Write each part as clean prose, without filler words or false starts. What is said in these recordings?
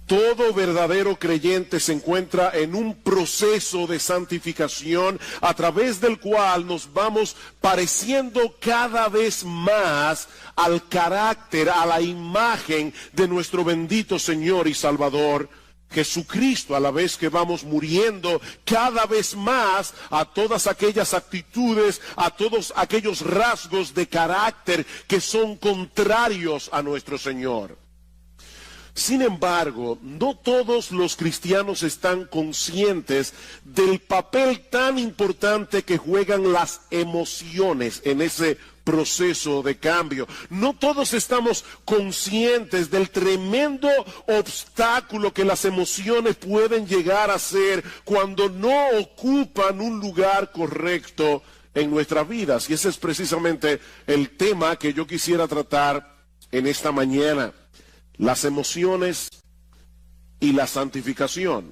Todo verdadero creyente se encuentra en un proceso de santificación a través del cual nos vamos pareciendo cada vez más al carácter, a la imagen de nuestro bendito Señor y Salvador Jesucristo, a la vez que vamos muriendo cada vez más a todas aquellas actitudes, a todos aquellos rasgos de carácter que son contrarios a nuestro Señor. Sin embargo, no todos los cristianos están conscientes del papel tan importante que juegan las emociones en ese proceso de cambio. No todos estamos conscientes del tremendo obstáculo que las emociones pueden llegar a ser cuando no ocupan un lugar correcto en nuestras vidas. Y ese es precisamente el tema que yo quisiera tratar en esta mañana. Las emociones y la santificación.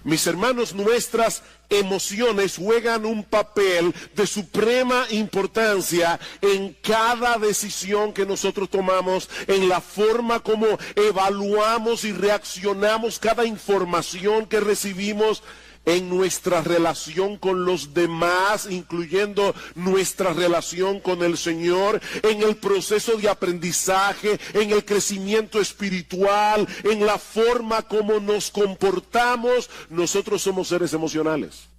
Mis hermanos, nuestras emociones juegan un papel de suprema importancia en cada decisión que nosotros tomamos, en la forma como evaluamos y reaccionamos cada información que recibimos, en nuestra relación con los demás, incluyendo nuestra relación con el Señor, en el proceso de aprendizaje, en el crecimiento espiritual, en la forma como nos comportamos. Nosotros somos seres emocionales.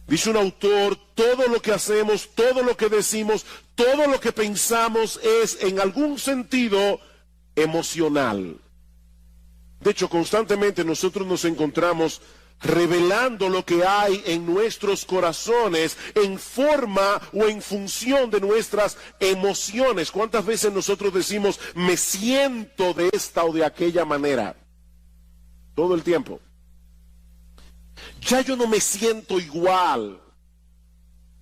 Dice un autor, todo lo que hacemos, todo lo que decimos, todo lo que pensamos es en algún sentido emocional. De hecho, constantemente nosotros nos encontramos revelando lo que hay en nuestros corazones en forma o en función de nuestras emociones. ¿Cuántas veces nosotros decimos, me siento de esta o de aquella manera? Todo el tiempo. Ya yo no me siento igual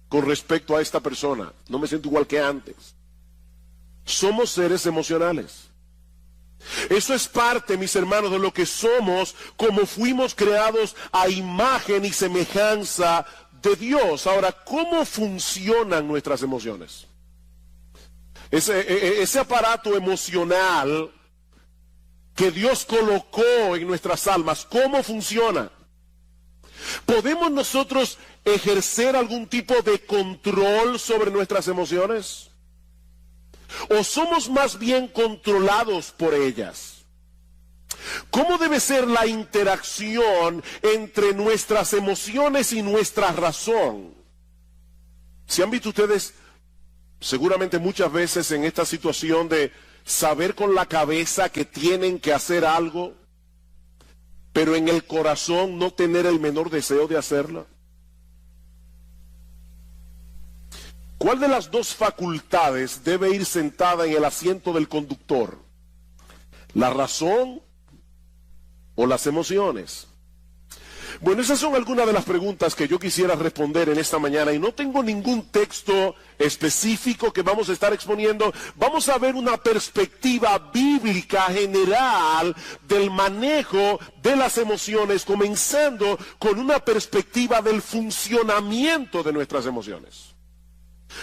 con respecto a esta persona. No me siento igual que antes. Somos seres emocionales. Eso es parte, mis hermanos, de lo que somos, como fuimos creados a imagen y semejanza de Dios. Ahora, ¿cómo funcionan nuestras emociones? Ese aparato emocional que Dios colocó en nuestras almas, ¿cómo funciona? ¿Podemos nosotros ejercer algún tipo de control sobre nuestras emociones? ¿O somos más bien controlados por ellas? ¿Cómo debe ser la interacción entre nuestras emociones y nuestra razón? ¿Se han visto ustedes seguramente muchas veces en esta situación de saber con la cabeza que tienen que hacer algo, pero en el corazón no tener el menor deseo de hacerlo? ¿Cuál de las dos facultades debe ir sentada en el asiento del conductor? ¿La razón o las emociones? Bueno, esas son algunas de las preguntas que yo quisiera responder en esta mañana, y no tengo ningún texto específico que vamos a estar exponiendo. Vamos a ver una perspectiva bíblica general del manejo de las emociones, comenzando con una perspectiva del funcionamiento de nuestras emociones.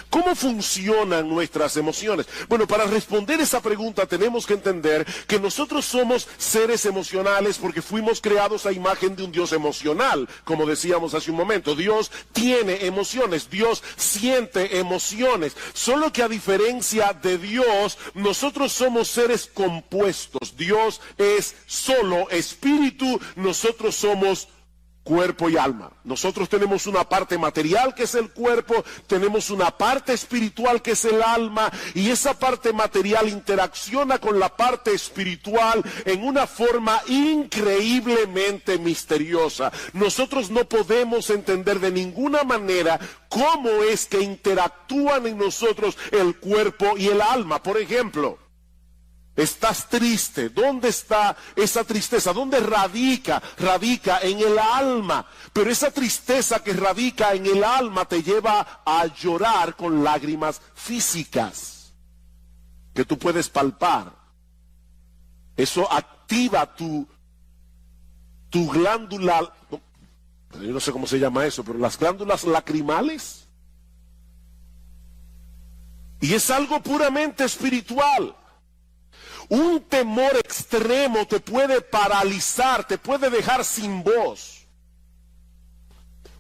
¿Cómo funcionan nuestras emociones? Bueno, para responder esa pregunta tenemos que entender que nosotros somos seres emocionales porque fuimos creados a imagen de un Dios emocional, como decíamos hace un momento. Dios tiene emociones, Dios siente emociones, solo que a diferencia de Dios, nosotros somos seres compuestos. Dios es solo espíritu, nosotros somos cuerpo y alma. Nosotros tenemos una parte material que es el cuerpo, tenemos una parte espiritual que es el alma, y esa parte material interacciona con la parte espiritual en una forma increíblemente misteriosa. Nosotros no podemos entender de ninguna manera cómo es que interactúan en nosotros el cuerpo y el alma. Por ejemplo, estás triste. ¿Dónde está esa tristeza? ¿Dónde radica? Radica en el alma. Pero esa tristeza que radica en el alma te lleva a llorar con lágrimas físicas que tú puedes palpar. Eso activa tu glándula, yo no sé cómo se llama eso, pero las glándulas lacrimales. Y es algo puramente espiritual. Un temor extremo te puede paralizar, te puede dejar sin voz.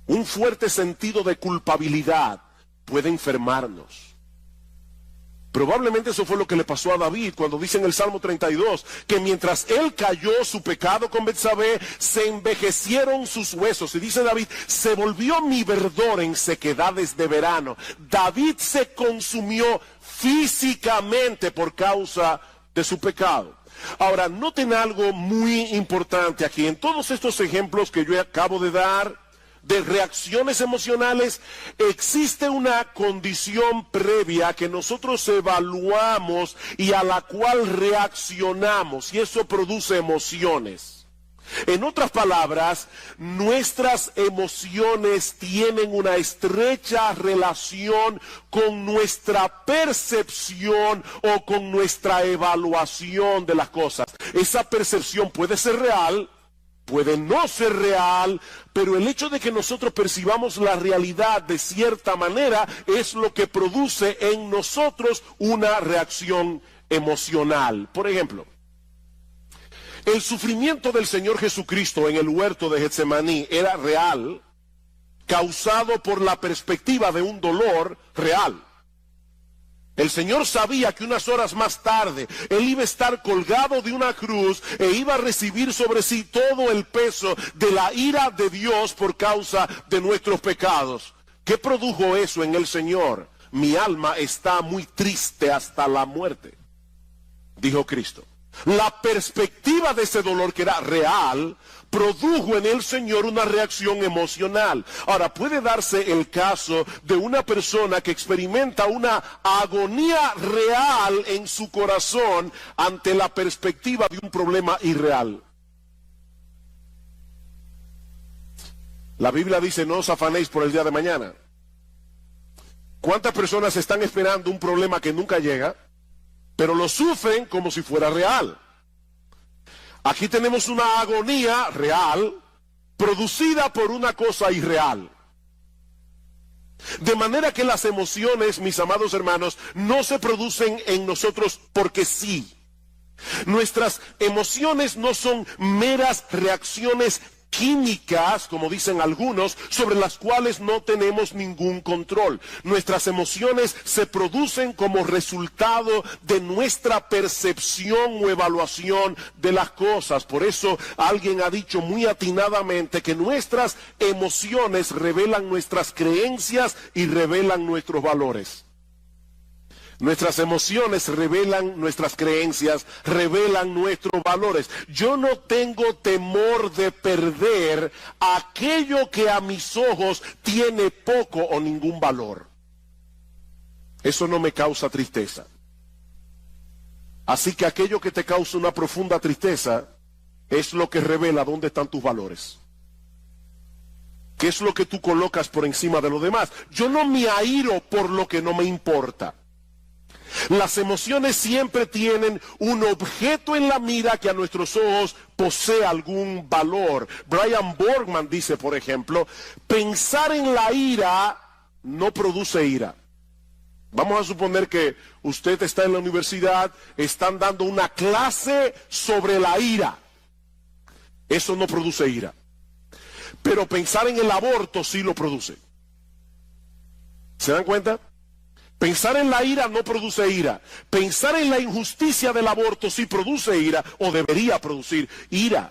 Un fuerte sentido de culpabilidad puede enfermarnos. Probablemente eso fue lo que le pasó a David cuando dice en el Salmo 32 que mientras él cayó su pecado con Betsabé, se envejecieron sus huesos. Y dice David, se volvió mi verdor en sequedades de verano. David se consumió físicamente por causa de su pecado. Ahora, noten algo muy importante aquí. En todos estos ejemplos que yo acabo de dar, de reacciones emocionales, existe una condición previa que nosotros evaluamos y a la cual reaccionamos, y eso produce emociones. En otras palabras, nuestras emociones tienen una estrecha relación con nuestra percepción o con nuestra evaluación de las cosas. Esa percepción puede ser real, puede no ser real, pero el hecho de que nosotros percibamos la realidad de cierta manera es lo que produce en nosotros una reacción emocional. Por ejemplo, el sufrimiento del Señor Jesucristo en el huerto de Getsemaní era real, causado por la perspectiva de un dolor real. El Señor sabía que unas horas más tarde Él iba a estar colgado de una cruz e iba a recibir sobre sí todo el peso de la ira de Dios por causa de nuestros pecados. ¿Qué produjo eso en el Señor? Mi alma está muy triste hasta la muerte, dijo Cristo. La perspectiva de ese dolor, que era real, produjo en el Señor una reacción emocional. Ahora, puede darse el caso de una persona que experimenta una agonía real en su corazón ante la perspectiva de un problema irreal. La Biblia dice, no os afanéis por el día de mañana. ¿Cuántas personas están esperando un problema que nunca llega, pero lo sufren como si fuera real? Aquí tenemos una agonía real producida por una cosa irreal. De manera que las emociones, mis amados hermanos, no se producen en nosotros porque sí. Nuestras emociones no son meras reacciones químicas, como dicen algunos, sobre las cuales no tenemos ningún control. Nuestras emociones se producen como resultado de nuestra percepción o evaluación de las cosas. Por eso alguien ha dicho muy atinadamente que nuestras emociones revelan nuestras creencias y revelan nuestros valores. Nuestras emociones revelan nuestras creencias, revelan nuestros valores. Yo no tengo temor de perder aquello que a mis ojos tiene poco o ningún valor. Eso no me causa tristeza. Así que aquello que te causa una profunda tristeza es lo que revela dónde están tus valores. ¿Qué es lo que tú colocas por encima de lo demás? Yo no me airo por lo que no me importa. Las emociones siempre tienen un objeto en la mira que a nuestros ojos posee algún valor. Brian Borgman dice, por ejemplo, pensar en la ira no produce ira. Vamos a suponer que usted está en la universidad, están dando una clase sobre la ira. Eso no produce ira. Pero pensar en el aborto sí lo produce. ¿Se dan cuenta? Pensar en la ira no produce ira. Pensar en la injusticia del aborto sí produce ira, o debería producir ira.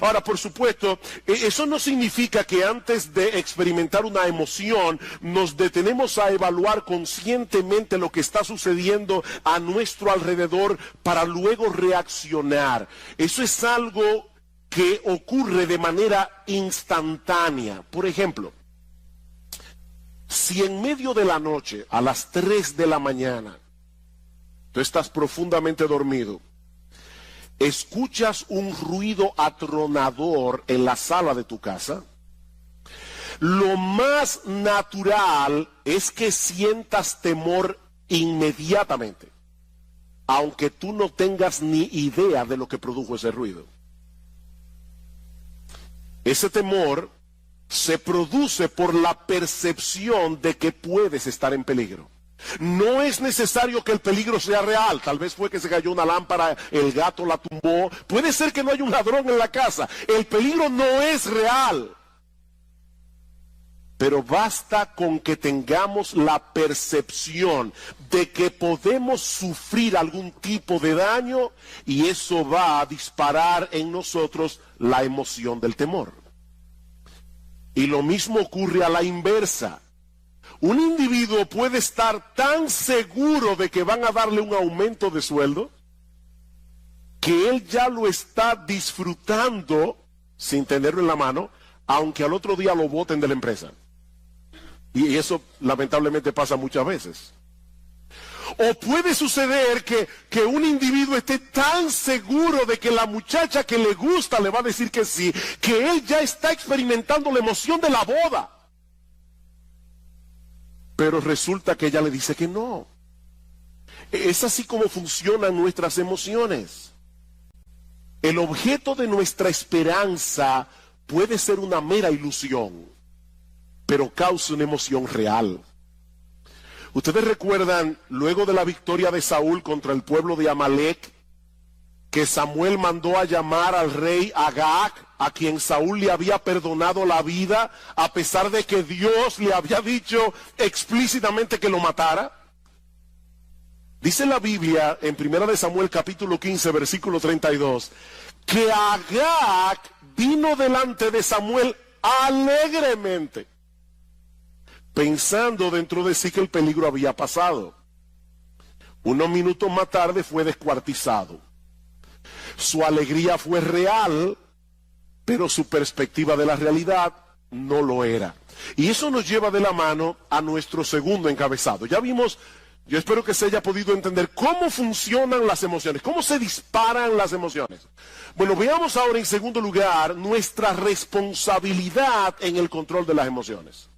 Ahora, por supuesto, eso no significa que antes de experimentar una emoción nos detenemos a evaluar conscientemente lo que está sucediendo a nuestro alrededor para luego reaccionar. Eso es algo que ocurre de manera instantánea. Por ejemplo, si en medio de la noche, a las 3 de la mañana, tú estás profundamente dormido, escuchas un ruido atronador en la sala de tu casa, lo más natural es que sientas temor inmediatamente, aunque tú no tengas ni idea de lo que produjo ese ruido. Ese temor se produce por la percepción de que puedes estar en peligro. No es necesario que el peligro sea real. Tal vez fue que se cayó una lámpara, el gato la tumbó. Puede ser que no haya un ladrón en la casa. El peligro no es real. Pero basta con que tengamos la percepción de que podemos sufrir algún tipo de daño y eso va a disparar en nosotros la emoción del temor. Y lo mismo ocurre a la inversa. Un individuo puede estar tan seguro de que van a darle un aumento de sueldo que él ya lo está disfrutando sin tenerlo en la mano, aunque al otro día lo boten de la empresa. Y eso lamentablemente pasa muchas veces. O puede suceder que un individuo esté tan seguro de que la muchacha que le gusta le va a decir que sí, que él ya está experimentando la emoción de la boda. Pero resulta que ella le dice que no. Es así como funcionan nuestras emociones. El objeto de nuestra esperanza puede ser una mera ilusión, pero causa una emoción real. Ustedes recuerdan, luego de la victoria de Saúl contra el pueblo de Amalek, que Samuel mandó a llamar al rey Agag, a quien Saúl le había perdonado la vida, a pesar de que Dios le había dicho explícitamente que lo matara. Dice la Biblia en 1 Samuel capítulo 15, versículo 32, que Agag vino delante de Samuel alegremente, pensando dentro de sí que el peligro había pasado. Unos minutos más tarde fue descuartizado. Su alegría fue real, pero su perspectiva de la realidad no lo era. Y eso nos lleva de la mano a nuestro segundo encabezado. Ya vimos, yo espero que se haya podido entender cómo funcionan las emociones, cómo se disparan las emociones. Bueno, veamos ahora en segundo lugar nuestra responsabilidad en el control de las emociones.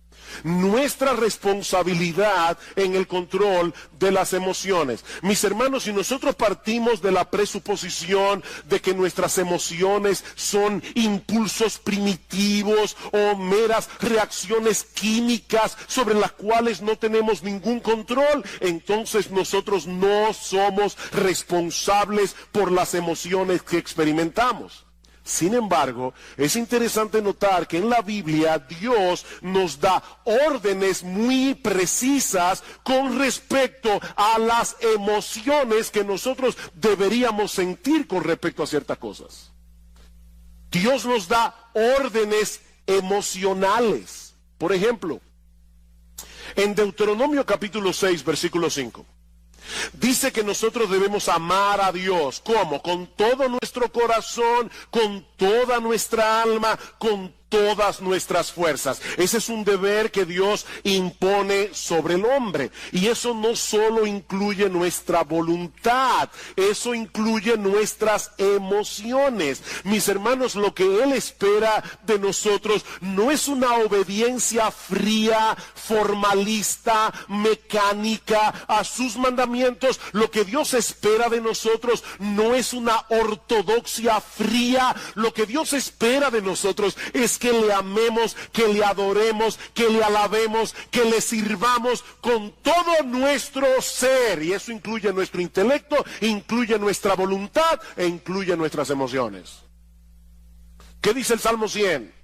Nuestra responsabilidad en el control de las emociones. Mis hermanos, si nosotros partimos de la presuposición de que nuestras emociones son impulsos primitivos o meras reacciones químicas sobre las cuales no tenemos ningún control, entonces nosotros no somos responsables por las emociones que experimentamos. Sin embargo, es interesante notar que en la Biblia Dios nos da órdenes muy precisas con respecto a las emociones que nosotros deberíamos sentir con respecto a ciertas cosas. Dios nos da órdenes emocionales. Por ejemplo, en Deuteronomio capítulo 6, versículo 5. Dice que nosotros debemos amar a Dios. ¿Cómo? Con todo nuestro corazón, con toda nuestra alma, con todas nuestras fuerzas. Ese es un deber que Dios impone sobre el hombre. Y eso no solo incluye nuestra voluntad, eso incluye nuestras emociones. Mis hermanos, lo que Él espera de nosotros no es una obediencia fría, formalista, mecánica a sus mandamientos. Lo que Dios espera de nosotros no es una ortodoxia fría. Lo que Dios espera de nosotros es que le amemos, que le adoremos, que le alabemos, que le sirvamos con todo nuestro ser. Y eso incluye nuestro intelecto, incluye nuestra voluntad e incluye nuestras emociones. ¿Qué dice el Salmo 100?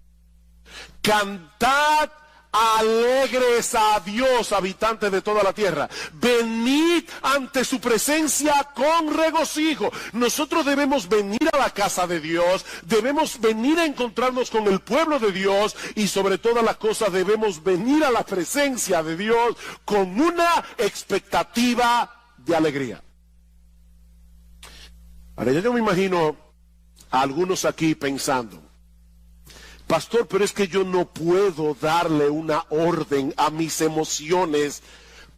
Cantad alegres a Dios, habitantes de toda la tierra. Venid ante su presencia con regocijo. Nosotros debemos venir a la casa de Dios, debemos venir a encontrarnos con el pueblo de Dios y sobre todas las cosas debemos venir a la presencia de Dios con una expectativa de alegría. Ahora yo me imagino a algunos aquí pensando: pastor, pero es que yo no puedo darle una orden a mis emociones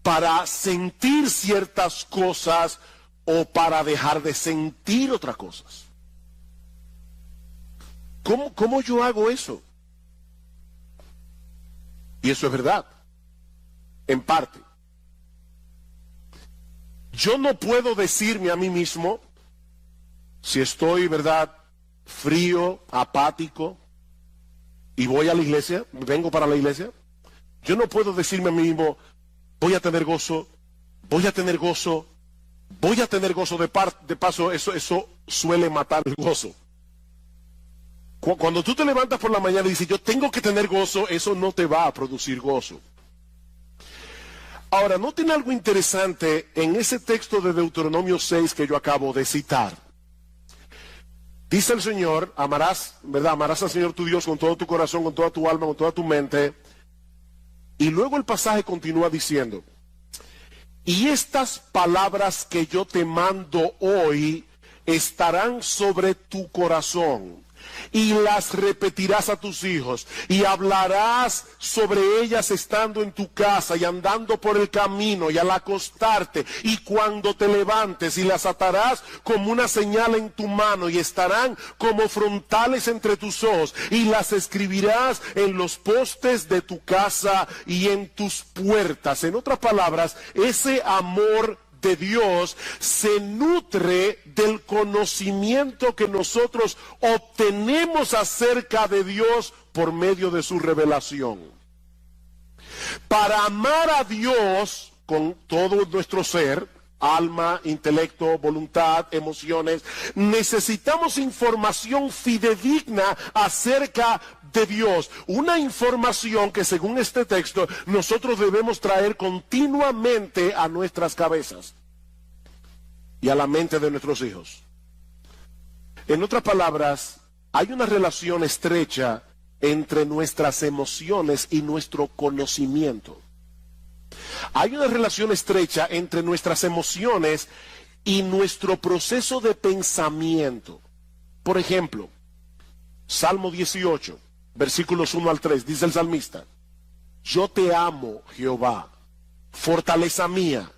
para sentir ciertas cosas o para dejar de sentir otras cosas. ¿Cómo yo hago eso? Y eso es verdad, en parte. Yo no puedo decirme a mí mismo, si estoy, ¿verdad?, frío, apático, y voy a la iglesia, vengo para la iglesia, yo no puedo decirme a mí mismo, voy a tener gozo voy a tener gozo, de paso, eso suele matar el gozo. Cuando tú te levantas por la mañana y dices, yo tengo que tener gozo, eso no te va a producir gozo. Ahora, noten algo interesante en ese texto de Deuteronomio 6 que yo acabo de citar. Dice el Señor, amarás, ¿verdad? Amarás al Señor tu Dios con todo tu corazón, con toda tu alma, con toda tu mente. Y luego el pasaje continúa diciendo, y estas palabras que yo te mando hoy estarán sobre tu corazón, y las repetirás a tus hijos, y hablarás sobre ellas estando en tu casa y andando por el camino y al acostarte y cuando te levantes, y las atarás como una señal en tu mano y estarán como frontales entre tus ojos, y las escribirás en los postes de tu casa y en tus puertas. En otras palabras, ese amor de Dios se nutre del conocimiento que nosotros obtenemos acerca de Dios por medio de su revelación. Para amar a Dios con todo nuestro ser, alma, intelecto, voluntad, emociones, necesitamos información fidedigna acerca de Dios, una información que según este texto nosotros debemos traer continuamente a nuestras cabezas y a la mente de nuestros hijos. En otras palabras, hay una relación estrecha entre nuestras emociones y nuestro conocimiento. Hay una relación estrecha entre nuestras emociones y nuestro proceso de pensamiento. Por ejemplo, Salmo 18, versículos 1 al 3, dice el salmista, yo te amo, Jehová, fortaleza mía,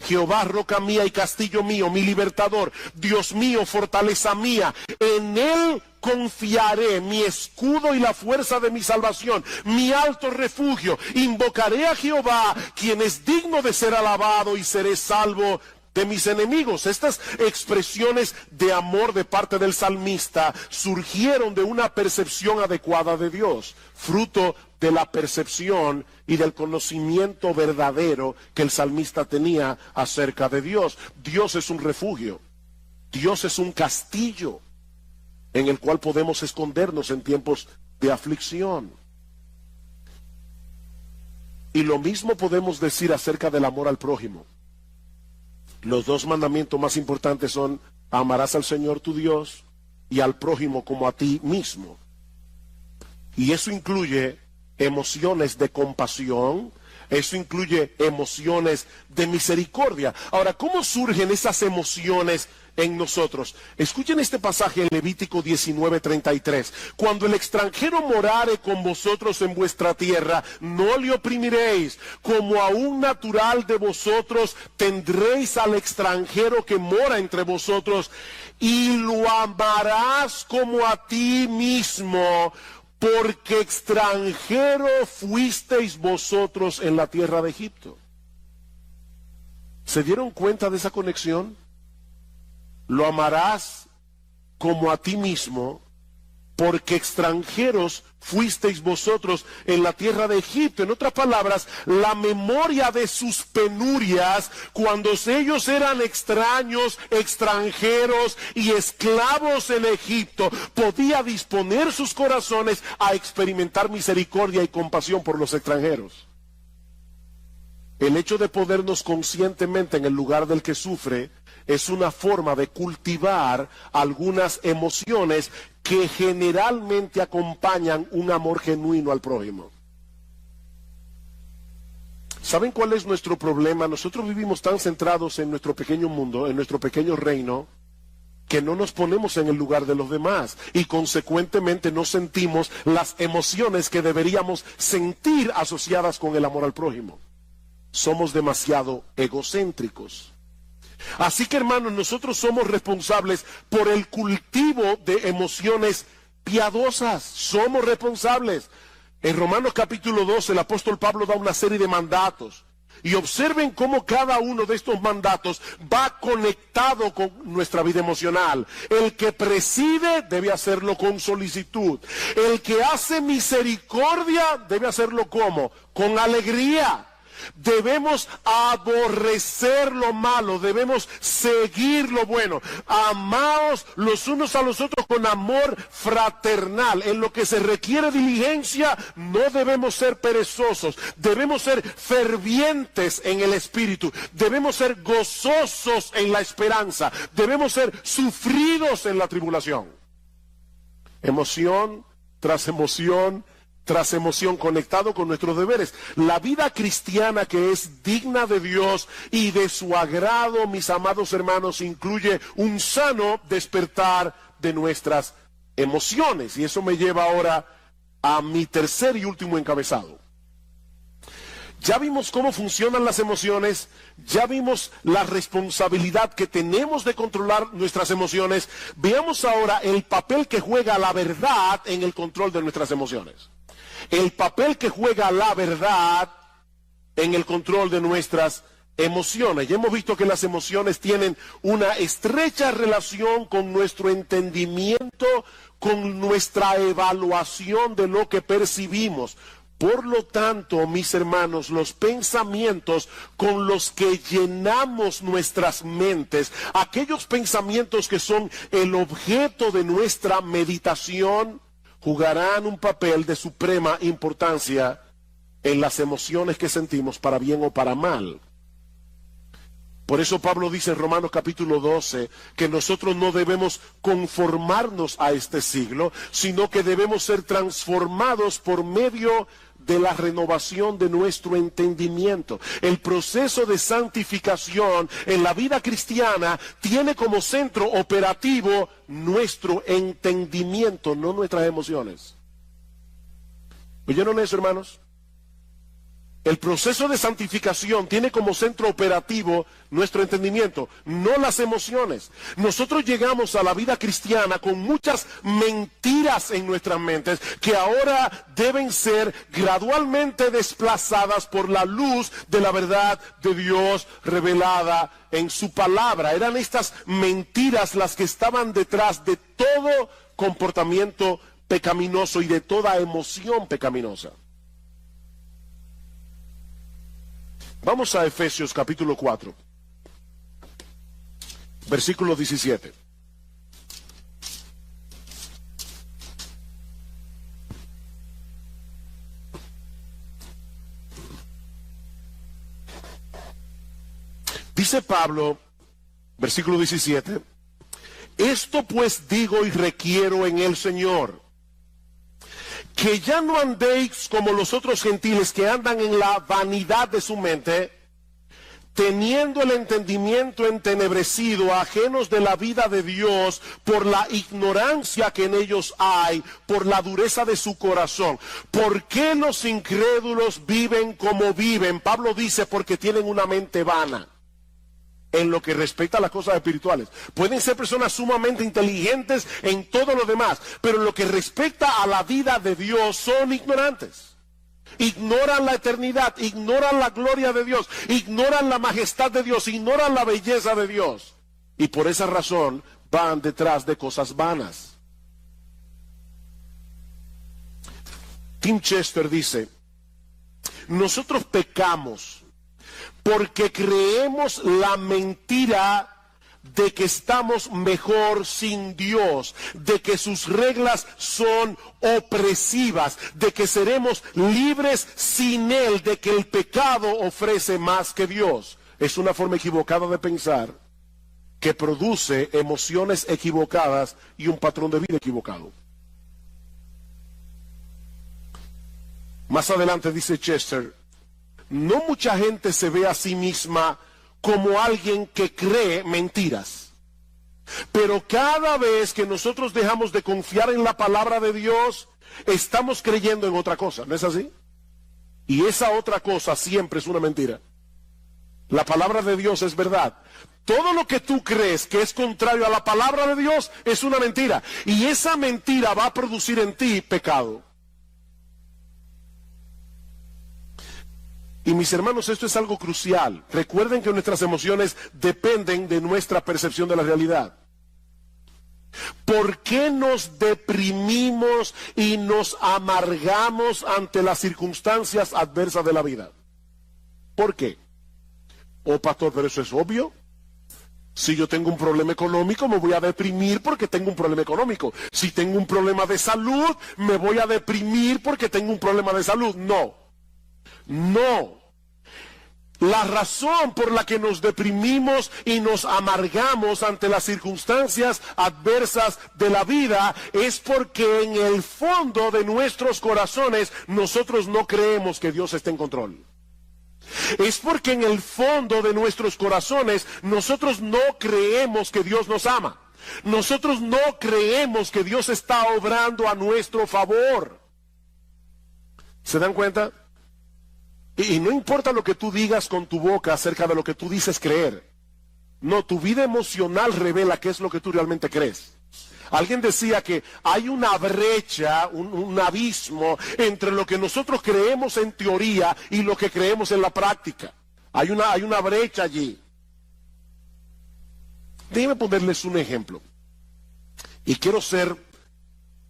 Jehová, roca mía y castillo mío, mi libertador, Dios mío, fortaleza mía, en él confiaré, mi escudo y la fuerza de mi salvación, mi alto refugio, invocaré a Jehová, quien es digno de ser alabado, y seré salvo de mis enemigos. Estas expresiones de amor de parte del salmista surgieron de una percepción adecuada de Dios, fruto de la percepción y del conocimiento verdadero que el salmista tenía acerca de Dios. Dios es un refugio, Dios es un castillo en el cual podemos escondernos en tiempos de aflicción. Y lo mismo podemos decir acerca del amor al prójimo. Los dos mandamientos más importantes son: amarás al Señor tu Dios y al prójimo como a ti mismo. Y eso incluye emociones de compasión, eso incluye emociones de misericordia. Ahora, ¿cómo surgen esas emociones en nosotros? Escuchen este pasaje en Levítico 19:33. Cuando el extranjero morare con vosotros en vuestra tierra, no le oprimiréis. Como a un natural de vosotros tendréis al extranjero que mora entre vosotros, y lo amarás como a ti mismo, porque extranjero fuisteis vosotros en la tierra de Egipto. ¿Se dieron cuenta de esa conexión? Lo amarás como a ti mismo, porque extranjeros fuisteis vosotros en la tierra de Egipto. En otras palabras, la memoria de sus penurias, cuando ellos eran extraños, extranjeros y esclavos en Egipto, podía disponer sus corazones a experimentar misericordia y compasión por los extranjeros. El hecho de ponernos conscientemente en el lugar del que sufre es una forma de cultivar algunas emociones que generalmente acompañan un amor genuino al prójimo. ¿Saben cuál es nuestro problema? Nosotros vivimos tan centrados en nuestro pequeño mundo, en nuestro pequeño reino, que no nos ponemos en el lugar de los demás y consecuentemente no sentimos las emociones que deberíamos sentir asociadas con el amor al prójimo. Somos demasiado egocéntricos. Así que, hermanos, nosotros somos responsables por el cultivo de emociones piadosas. Somos responsables. En Romanos capítulo 12, el apóstol Pablo da una serie de mandatos. Y observen cómo cada uno de estos mandatos va conectado con nuestra vida emocional. El que preside debe hacerlo con solicitud. El que hace misericordia debe hacerlo ¿cómo? Con alegría. Debemos aborrecer lo malo, debemos seguir lo bueno. Amaos los unos a los otros con amor fraternal. En lo que se requiere diligencia, no debemos ser perezosos. Debemos ser fervientes en el espíritu. Debemos ser gozosos en la esperanza. Debemos ser sufridos en la tribulación. Emoción tras emoción tras emoción, conectado con nuestros deberes. La vida cristiana que es digna de Dios y de su agrado, mis amados hermanos, incluye un sano despertar de nuestras emociones. Y eso me lleva ahora a mi tercer y último encabezado. Ya vimos cómo funcionan las emociones, ya vimos la responsabilidad que tenemos de controlar nuestras emociones. Veamos ahora el papel que juega la verdad en el control de nuestras emociones. El papel que juega la verdad en el control de nuestras emociones. Ya hemos visto que las emociones tienen una estrecha relación con nuestro entendimiento, con nuestra evaluación de lo que percibimos. Por lo tanto, mis hermanos, los pensamientos con los que llenamos nuestras mentes, aquellos pensamientos que son el objeto de nuestra meditación, jugarán un papel de suprema importancia en las emociones que sentimos, para bien o para mal. Por eso Pablo dice en Romanos capítulo 12 que nosotros no debemos conformarnos a este siglo, sino que debemos ser transformados por medio de la renovación de nuestro entendimiento. El proceso de santificación en la vida cristiana tiene como centro operativo nuestro entendimiento, no nuestras emociones. ¿Oyeron eso, hermanos? El proceso de santificación tiene como centro operativo nuestro entendimiento, no las emociones. Nosotros llegamos a la vida cristiana con muchas mentiras en nuestras mentes que ahora deben ser gradualmente desplazadas por la luz de la verdad de Dios revelada en su palabra. Eran estas mentiras las que estaban detrás de todo comportamiento pecaminoso y de toda emoción pecaminosa. Vamos a Efesios capítulo 4, versículo 17. Dice Pablo, versículo 17, esto pues digo y requiero en el Señor, que ya no andéis como los otros gentiles que andan en la vanidad de su mente, teniendo el entendimiento entenebrecido, ajenos de la vida de Dios, por la ignorancia que en ellos hay, por la dureza de su corazón. ¿Por qué los incrédulos viven como viven? Pablo dice, porque tienen una mente vana en lo que respecta a las cosas espirituales. Pueden ser personas sumamente inteligentes en todo lo demás, pero en lo que respecta a la vida de Dios son ignorantes. Ignoran la eternidad, ignoran la gloria de Dios, ignoran la majestad de Dios, ignoran la belleza de Dios. Y por esa razón van detrás de cosas vanas. Tim Chester dice, nosotros pecamos porque creemos la mentira de que estamos mejor sin Dios, de que sus reglas son opresivas, de que seremos libres sin Él, de que el pecado ofrece más que Dios. Es una forma equivocada de pensar que produce emociones equivocadas y un patrón de vida equivocado. Más adelante dice Chester, no mucha gente se ve a sí misma como alguien que cree mentiras. Pero cada vez que nosotros dejamos de confiar en la palabra de Dios, estamos creyendo en otra cosa, ¿no es así? Y esa otra cosa siempre es una mentira. La palabra de Dios es verdad. Todo lo que tú crees que es contrario a la palabra de Dios es una mentira. Y esa mentira va a producir en ti pecado. Y mis hermanos, esto es algo crucial. Recuerden que nuestras emociones dependen de nuestra percepción de la realidad. ¿Por qué nos deprimimos y nos amargamos ante las circunstancias adversas de la vida? ¿Por qué? Oh, pastor, pero eso es obvio. Si yo tengo un problema económico, me voy a deprimir porque tengo un problema económico. Si tengo un problema de salud, me voy a deprimir porque tengo un problema de salud. No. No. La razón por la que nos deprimimos y nos amargamos ante las circunstancias adversas de la vida es porque en el fondo de nuestros corazones nosotros no creemos que Dios esté en control. Es porque en el fondo de nuestros corazones nosotros no creemos que Dios nos ama. Nosotros no creemos que Dios está obrando a nuestro favor. ¿Se dan cuenta? Y no importa lo que tú digas con tu boca acerca de lo que tú dices creer. No, tu vida emocional revela qué es lo que tú realmente crees. Alguien decía que hay una brecha, un abismo entre lo que nosotros creemos en teoría y lo que creemos en la práctica. Hay una brecha allí. Déjenme ponerles un ejemplo. Y quiero ser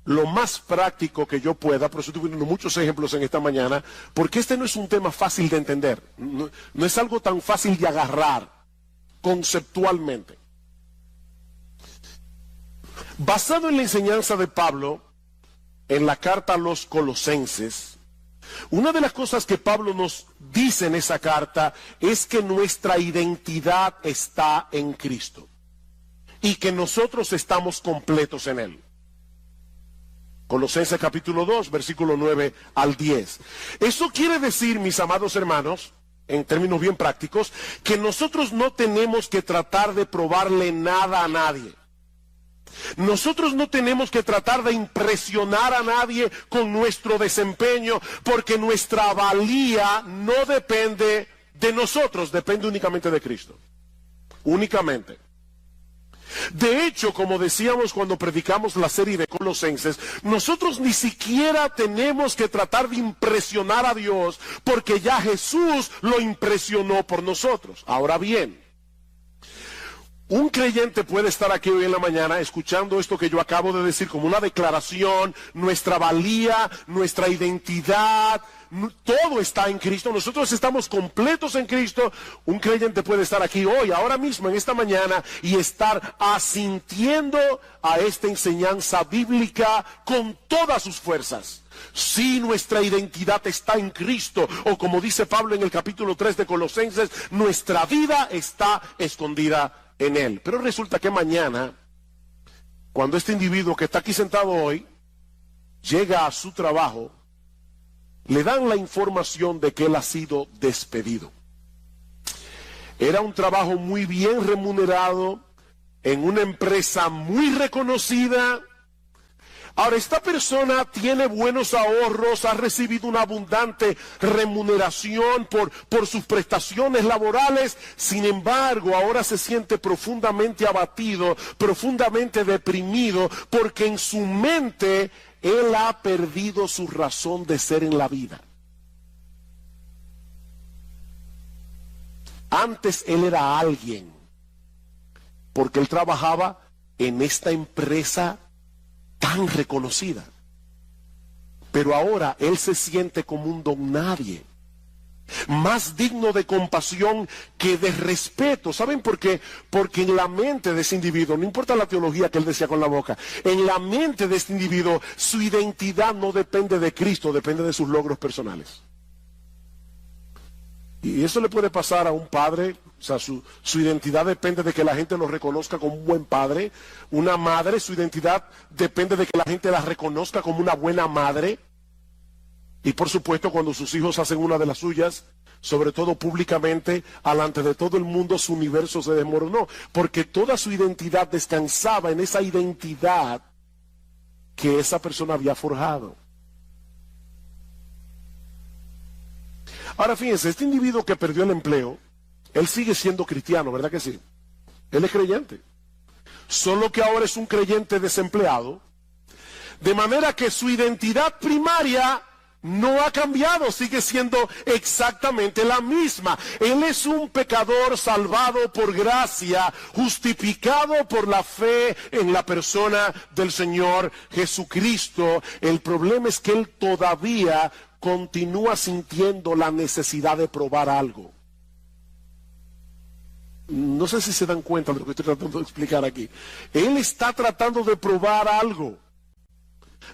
lo más práctico que yo pueda, por eso estoy poniendo muchos ejemplos en esta mañana, porque este no es un tema fácil de entender. No es algo tan fácil de agarrar conceptualmente. Basado en la enseñanza de Pablo en la carta a los Colosenses, una de las cosas que Pablo nos dice en esa carta es que nuestra identidad está en Cristo y que nosotros estamos completos en Él. Colosenses capítulo 2, versículo 9 al 10. Eso quiere decir, mis amados hermanos, en términos bien prácticos, que nosotros no tenemos que tratar de probarle nada a nadie. Nosotros no tenemos que tratar de impresionar a nadie con nuestro desempeño, porque nuestra valía no depende de nosotros, depende únicamente de Cristo. Únicamente. De hecho, como decíamos cuando predicamos la serie de Colosenses, nosotros ni siquiera tenemos que tratar de impresionar a Dios, porque ya Jesús lo impresionó por nosotros. Ahora bien, un creyente puede estar aquí hoy en la mañana escuchando esto que yo acabo de decir como una declaración, nuestra valía, nuestra identidad, todo está en Cristo, nosotros estamos completos en Cristo. Un creyente puede estar aquí hoy, ahora mismo, en esta mañana, y estar asintiendo a esta enseñanza bíblica con todas sus fuerzas. Si nuestra identidad está en Cristo, o como dice Pablo en el capítulo 3 de Colosenses, nuestra vida está escondida en Él. Pero resulta que mañana, cuando este individuo que está aquí sentado hoy llega a su trabajo, le dan la información de que él ha sido despedido. Era un trabajo muy bien remunerado, en una empresa muy reconocida. Ahora, esta persona tiene buenos ahorros, ha recibido una abundante remuneración por sus prestaciones laborales. Sin embargo, ahora se siente profundamente abatido, profundamente deprimido, porque en su mente él ha perdido su razón de ser en la vida. Antes él era alguien, porque él trabajaba en esta empresa tan reconocida. Pero ahora él se siente como un don nadie, más digno de compasión que de respeto. ¿Saben por qué? Porque en la mente de ese individuo, no importa la teología que él decía con la boca, en la mente de este individuo, su identidad no depende de Cristo, depende de sus logros personales. Y eso le puede pasar a un padre. O sea, su identidad depende de que la gente lo reconozca como un buen padre. Una madre, su identidad depende de que la gente la reconozca como una buena madre. Y por supuesto, cuando sus hijos hacen una de las suyas, sobre todo públicamente, alante de todo el mundo, su universo se desmoronó, porque toda su identidad descansaba en esa identidad que esa persona había forjado. Ahora fíjense, este individuo que perdió el empleo, él sigue siendo cristiano, ¿verdad que sí? Él es creyente, solo que ahora es un creyente desempleado, de manera que su identidad primaria no ha cambiado, sigue siendo exactamente la misma. Él es un pecador salvado por gracia, justificado por la fe en la persona del Señor Jesucristo. El problema es que él todavía continúa sintiendo la necesidad de probar algo. No sé si se dan cuenta de lo que estoy tratando de explicar aquí. Él está tratando de probar algo,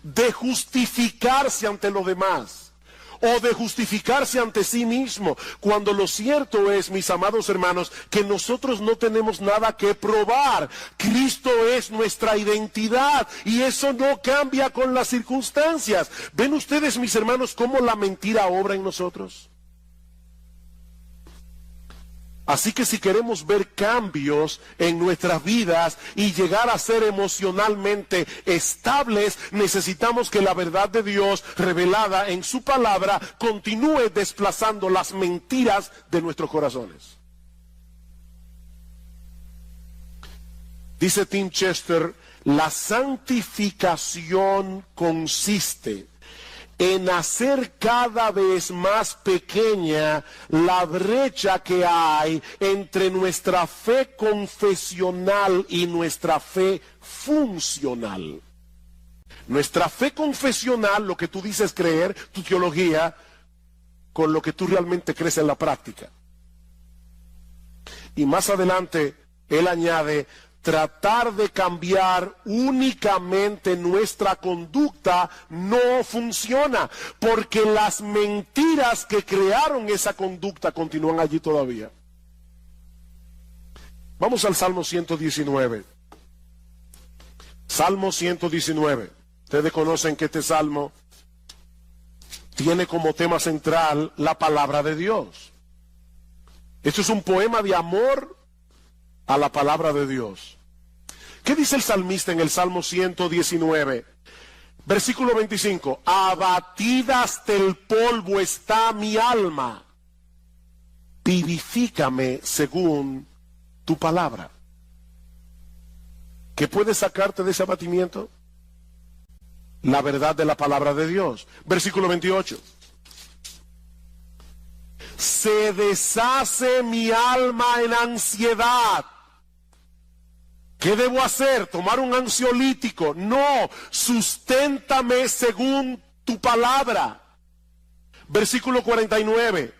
de justificarse ante los demás, o de justificarse ante sí mismo, cuando lo cierto es, mis amados hermanos, que nosotros no tenemos nada que probar. Cristo es nuestra identidad y eso no cambia con las circunstancias. ¿Ven ustedes, mis hermanos, cómo la mentira obra en nosotros? Así que si queremos ver cambios en nuestras vidas y llegar a ser emocionalmente estables, necesitamos que la verdad de Dios revelada en su palabra continúe desplazando las mentiras de nuestros corazones. Dice Tim Chester, la santificación consiste en hacer cada vez más pequeña la brecha que hay entre nuestra fe confesional y nuestra fe funcional. Nuestra fe confesional, lo que tú dices creer, tu teología, con lo que tú realmente crees en la práctica. Y más adelante, él añade, tratar de cambiar únicamente nuestra conducta no funciona, porque las mentiras que crearon esa conducta continúan allí todavía. Vamos al Salmo 119. Salmo 119. Ustedes conocen que este salmo tiene como tema central la palabra de Dios. Esto es un poema de amor a la palabra de Dios. ¿Qué dice el salmista en el Salmo 119? Versículo 25. Abatida hasta el polvo está mi alma. Vivifícame según tu palabra. ¿Qué puede sacarte de ese abatimiento? La verdad de la palabra de Dios. Versículo 28. Se deshace mi alma en ansiedad. ¿Qué debo hacer? ¿Tomar un ansiolítico? No, susténtame según tu palabra. Versículo 49.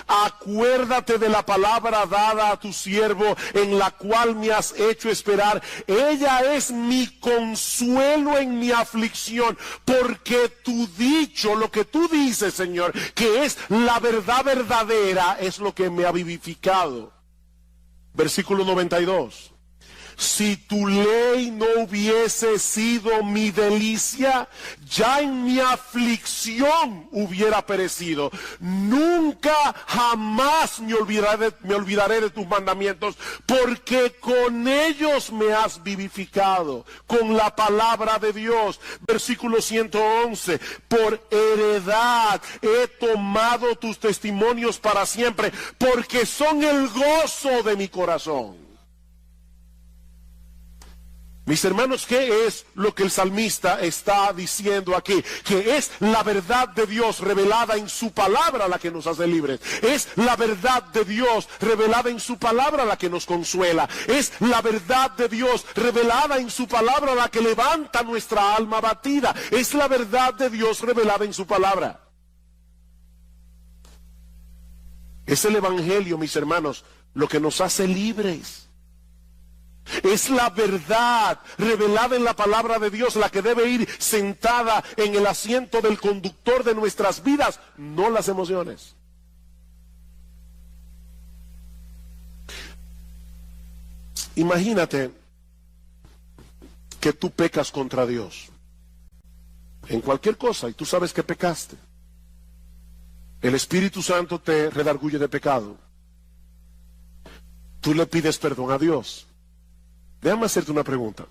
Acuérdate de la palabra dada a tu siervo, en la cual me has hecho esperar. Ella es mi consuelo en mi aflicción, porque tu dicho, lo que tú dices, Señor, que es la verdad verdadera, es lo que me ha vivificado. Versículo 92. Si tu ley no hubiese sido mi delicia, ya en mi aflicción hubiera perecido. Nunca jamás me olvidaré de tus mandamientos, porque con ellos me has vivificado, con la palabra de Dios. Versículo 111, por heredad he tomado tus testimonios para siempre, porque son el gozo de mi corazón. Mis hermanos, ¿qué es lo que el salmista está diciendo aquí? Que es la verdad de Dios revelada en su palabra la que nos hace libres. Es la verdad de Dios revelada en su palabra la que nos consuela. Es la verdad de Dios revelada en su palabra la que levanta nuestra alma abatida. Es la verdad de Dios revelada en su palabra. Es el evangelio, mis hermanos, lo que nos hace libres. Es la verdad revelada en la palabra de Dios la que debe ir sentada en el asiento del conductor de nuestras vidas, no las emociones. Imagínate que tú pecas contra Dios en cualquier cosa y tú sabes que pecaste. El Espíritu Santo te redarguye de pecado. Tú le pides perdón a Dios. Déjame hacerte una pregunta,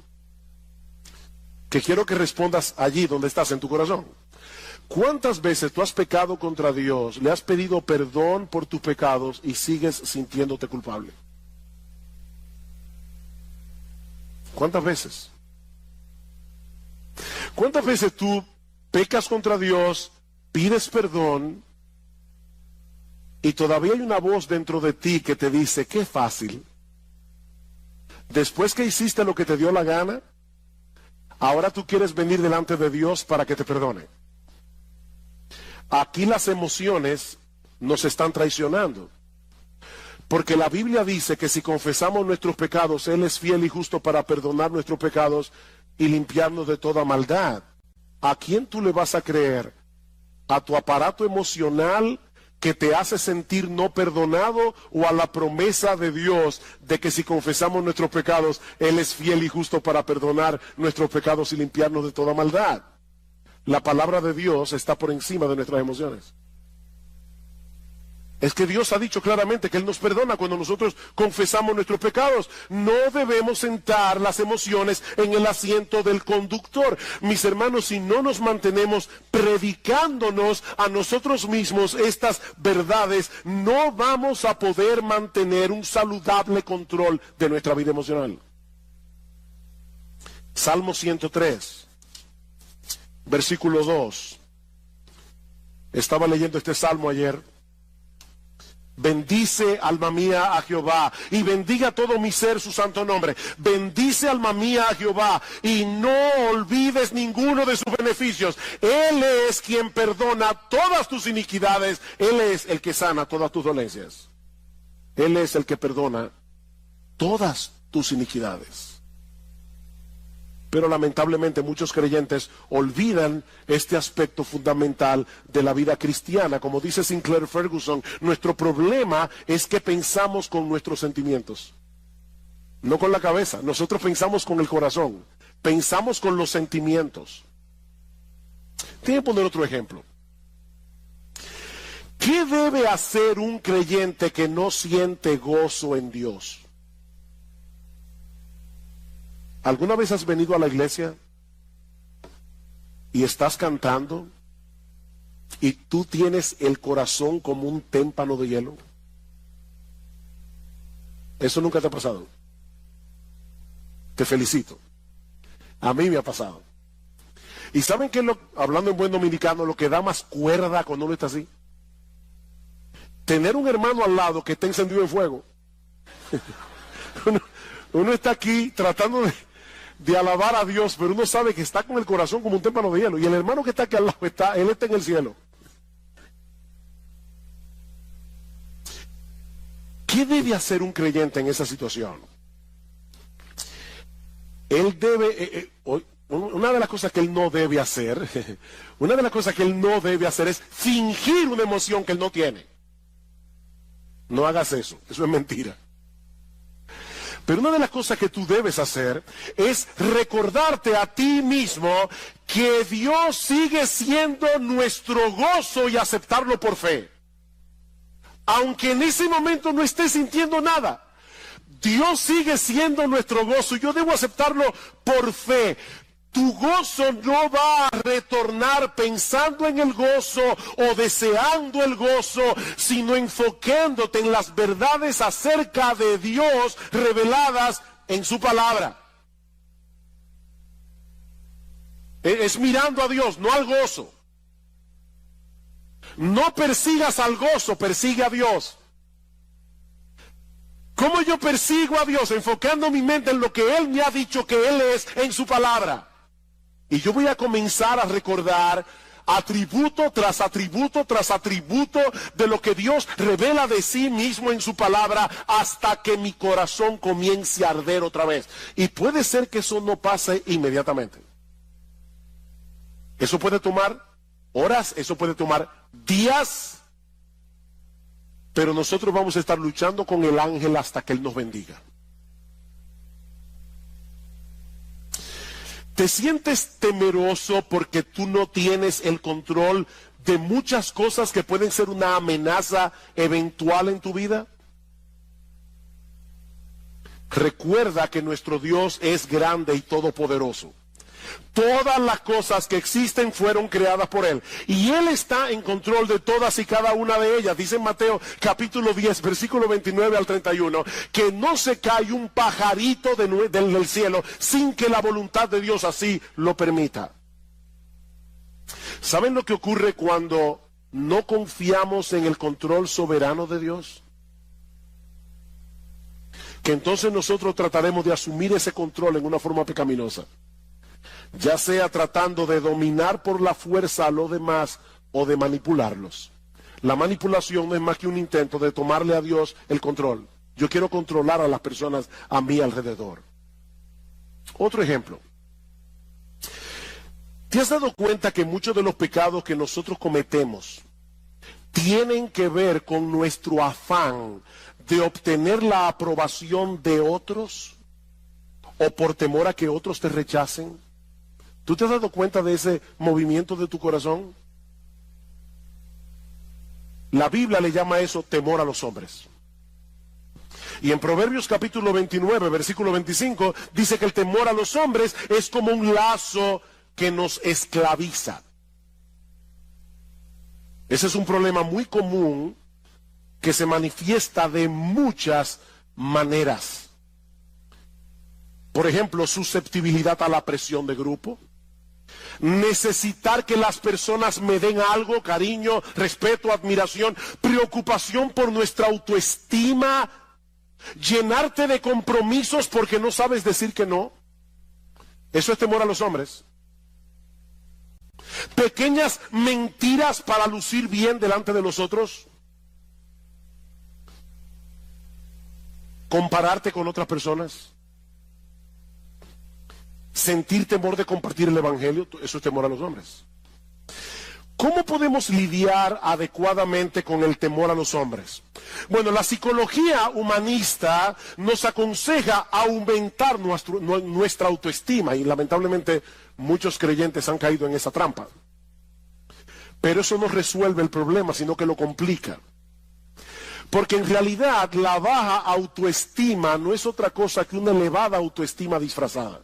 que quiero que respondas allí donde estás en tu corazón. ¿Cuántas veces tú has pecado contra Dios, le has pedido perdón por tus pecados y sigues sintiéndote culpable? ¿Cuántas veces? ¿Cuántas veces tú pecas contra Dios, pides perdón y todavía hay una voz dentro de ti que te dice, qué fácil? Después que hiciste lo que te dio la gana, ahora tú quieres venir delante de Dios para que te perdone. Aquí las emociones nos están traicionando. Porque la Biblia dice que si confesamos nuestros pecados, Él es fiel y justo para perdonar nuestros pecados y limpiarnos de toda maldad. ¿A quién tú le vas a creer? ¿A tu aparato emocional que te hace sentir no perdonado, o a la promesa de Dios de que si confesamos nuestros pecados, Él es fiel y justo para perdonar nuestros pecados y limpiarnos de toda maldad? La palabra de Dios está por encima de nuestras emociones. Es que Dios ha dicho claramente que Él nos perdona cuando nosotros confesamos nuestros pecados. No debemos sentar las emociones en el asiento del conductor. Mis hermanos, si no nos mantenemos predicándonos a nosotros mismos estas verdades, no vamos a poder mantener un saludable control de nuestra vida emocional. Salmo 103, versículo 2. Estaba leyendo este salmo ayer. Bendice, alma mía, a Jehová, y bendiga todo mi ser su santo nombre. Bendice, alma mía, a Jehová, y no olvides ninguno de sus beneficios. Él es quien perdona todas tus iniquidades. Él es el que sana todas tus dolencias. Él es el que perdona todas tus iniquidades. Pero lamentablemente muchos creyentes olvidan este aspecto fundamental de la vida cristiana. Como dice Sinclair Ferguson, nuestro problema es que pensamos con nuestros sentimientos, no con la cabeza. Nosotros pensamos con el corazón, pensamos con los sentimientos. Tiene que poner otro ejemplo. ¿Qué debe hacer un creyente que no siente gozo en Dios? ¿Alguna vez has venido a la iglesia y estás cantando y tú tienes el corazón como un témpano de hielo? ¿Eso nunca te ha pasado? Te felicito. A mí me ha pasado. ¿Y saben qué es hablando en buen dominicano, lo que da más cuerda cuando uno está así? Tener un hermano al lado que está encendido en fuego. Uno está aquí tratando de alabar a Dios, pero uno sabe que está con el corazón como un témpano de hielo, y el hermano que está aquí al lado él está en el cielo. ¿Qué debe hacer un creyente en esa situación? Él debe, una de las cosas que él no debe hacer, es fingir una emoción que él no tiene. No hagas eso es mentira. Pero una de las cosas que tú debes hacer es recordarte a ti mismo que Dios sigue siendo nuestro gozo y aceptarlo por fe. Aunque en ese momento no estés sintiendo nada, Dios sigue siendo nuestro gozo. Yo debo aceptarlo por fe. Tu gozo no va a retornar pensando en el gozo o deseando el gozo, sino enfocándote en las verdades acerca de Dios reveladas en su palabra. Es mirando a Dios, no al gozo. No persigas al gozo, persigue a Dios. ¿Cómo yo persigo a Dios? Enfocando mi mente en lo que Él me ha dicho que Él es en su palabra. Y yo voy a comenzar a recordar atributo tras atributo tras atributo de lo que Dios revela de sí mismo en su palabra, hasta que mi corazón comience a arder otra vez. Y puede ser que eso no pase inmediatamente. Eso puede tomar horas, eso puede tomar días, pero nosotros vamos a estar luchando con el ángel hasta que Él nos bendiga. ¿Te sientes temeroso porque tú no tienes el control de muchas cosas que pueden ser una amenaza eventual en tu vida? Recuerda que nuestro Dios es grande y todopoderoso. Todas las cosas que existen fueron creadas por Él, y Él está en control de todas y cada una de ellas. Dice en Mateo capítulo 10, versículo 29 al 31, que no se cae un pajarito del cielo sin que la voluntad de Dios así lo permita. ¿Saben lo que ocurre cuando no confiamos en el control soberano de Dios? Que entonces nosotros trataremos de asumir ese control en una forma pecaminosa, ya sea tratando de dominar por la fuerza a los demás o de manipularlos. La manipulación no es más que un intento de tomarle a Dios el control. Yo quiero controlar a las personas a mi alrededor. Otro ejemplo. ¿Te has dado cuenta que muchos de los pecados que nosotros cometemos tienen que ver con nuestro afán de obtener la aprobación de otros o por temor a que otros te rechacen? ¿Tú te has dado cuenta de ese movimiento de tu corazón? La Biblia le llama a eso temor a los hombres. Y en Proverbios capítulo 29, versículo 25, dice que el temor a los hombres es como un lazo que nos esclaviza. Ese es un problema muy común que se manifiesta de muchas maneras. Por ejemplo, susceptibilidad a la presión de grupo. Necesitar que las personas me den algo, cariño, respeto, admiración, preocupación por nuestra autoestima, llenarte de compromisos porque no sabes decir que no. Eso es temor a los hombres. Pequeñas mentiras para lucir bien delante de los otros. Compararte con otras personas. Sentir temor de compartir el evangelio, eso es temor a los hombres. ¿Cómo podemos lidiar adecuadamente con el temor a los hombres? Bueno, la psicología humanista nos aconseja aumentar nuestra autoestima y lamentablemente muchos creyentes han caído en esa trampa. Pero eso no resuelve el problema, sino que lo complica. Porque en realidad la baja autoestima no es otra cosa que una elevada autoestima disfrazada.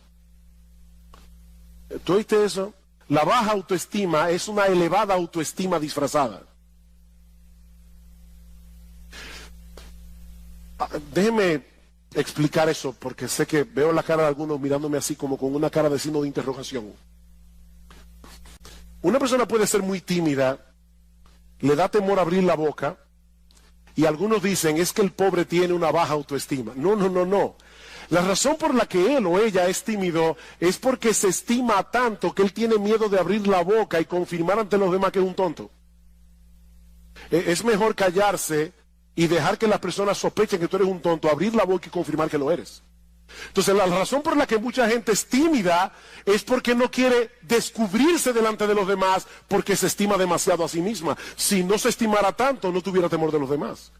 ¿Tú oíste eso? La baja autoestima es una elevada autoestima disfrazada. Déjeme explicar eso, porque sé que veo la cara de algunos mirándome así como con una cara de signo de interrogación. Una persona puede ser muy tímida, le da temor abrir la boca, y algunos dicen, es que el pobre tiene una baja autoestima. No. La razón por la que él o ella es tímido es porque se estima tanto que él tiene miedo de abrir la boca y confirmar ante los demás que es un tonto. Es mejor callarse y dejar que las personas sospechen que tú eres un tonto, abrir la boca y confirmar que lo eres. Entonces la razón por la que mucha gente es tímida es porque no quiere descubrirse delante de los demás porque se estima demasiado a sí misma. Si no se estimara tanto, no tuviera temor de los demás.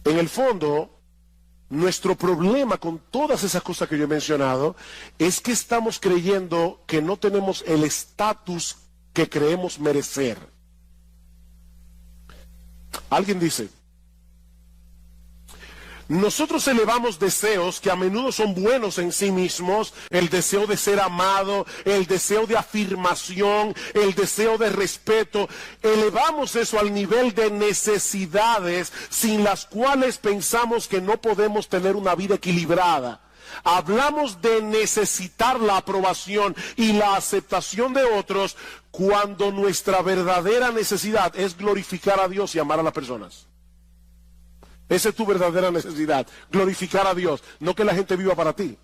En el fondo, nuestro problema con todas esas cosas que yo he mencionado es que estamos creyendo que no tenemos el estatus que creemos merecer. Alguien dice, nosotros elevamos deseos que a menudo son buenos en sí mismos, el deseo de ser amado, el deseo de afirmación, el deseo de respeto. Elevamos eso al nivel de necesidades sin las cuales pensamos que no podemos tener una vida equilibrada. Hablamos de necesitar la aprobación y la aceptación de otros cuando nuestra verdadera necesidad es glorificar a Dios y amar a las personas. Esa es tu verdadera necesidad, glorificar a Dios, no que la gente viva para ti.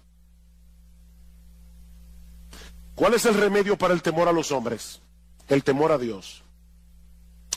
¿Cuál es el remedio para el temor a los hombres? El temor a Dios.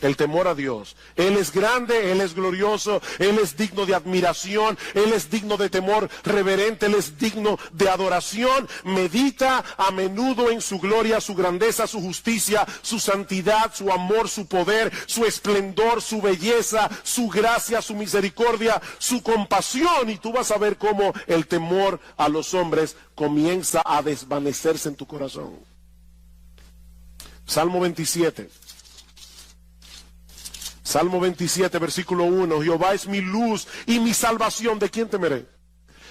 El temor a Dios. Él es grande, Él es glorioso, Él es digno de admiración, Él es digno de temor reverente, Él es digno de adoración. Medita a menudo en su gloria, su grandeza, su justicia, su santidad, su amor, su poder, su esplendor, su belleza, su gracia, su misericordia, su compasión. Y tú vas a ver cómo el temor a los hombres comienza a desvanecerse en tu corazón. Salmo 27. Salmo 27, versículo 1. Jehová es mi luz y mi salvación. ¿De quién temeré?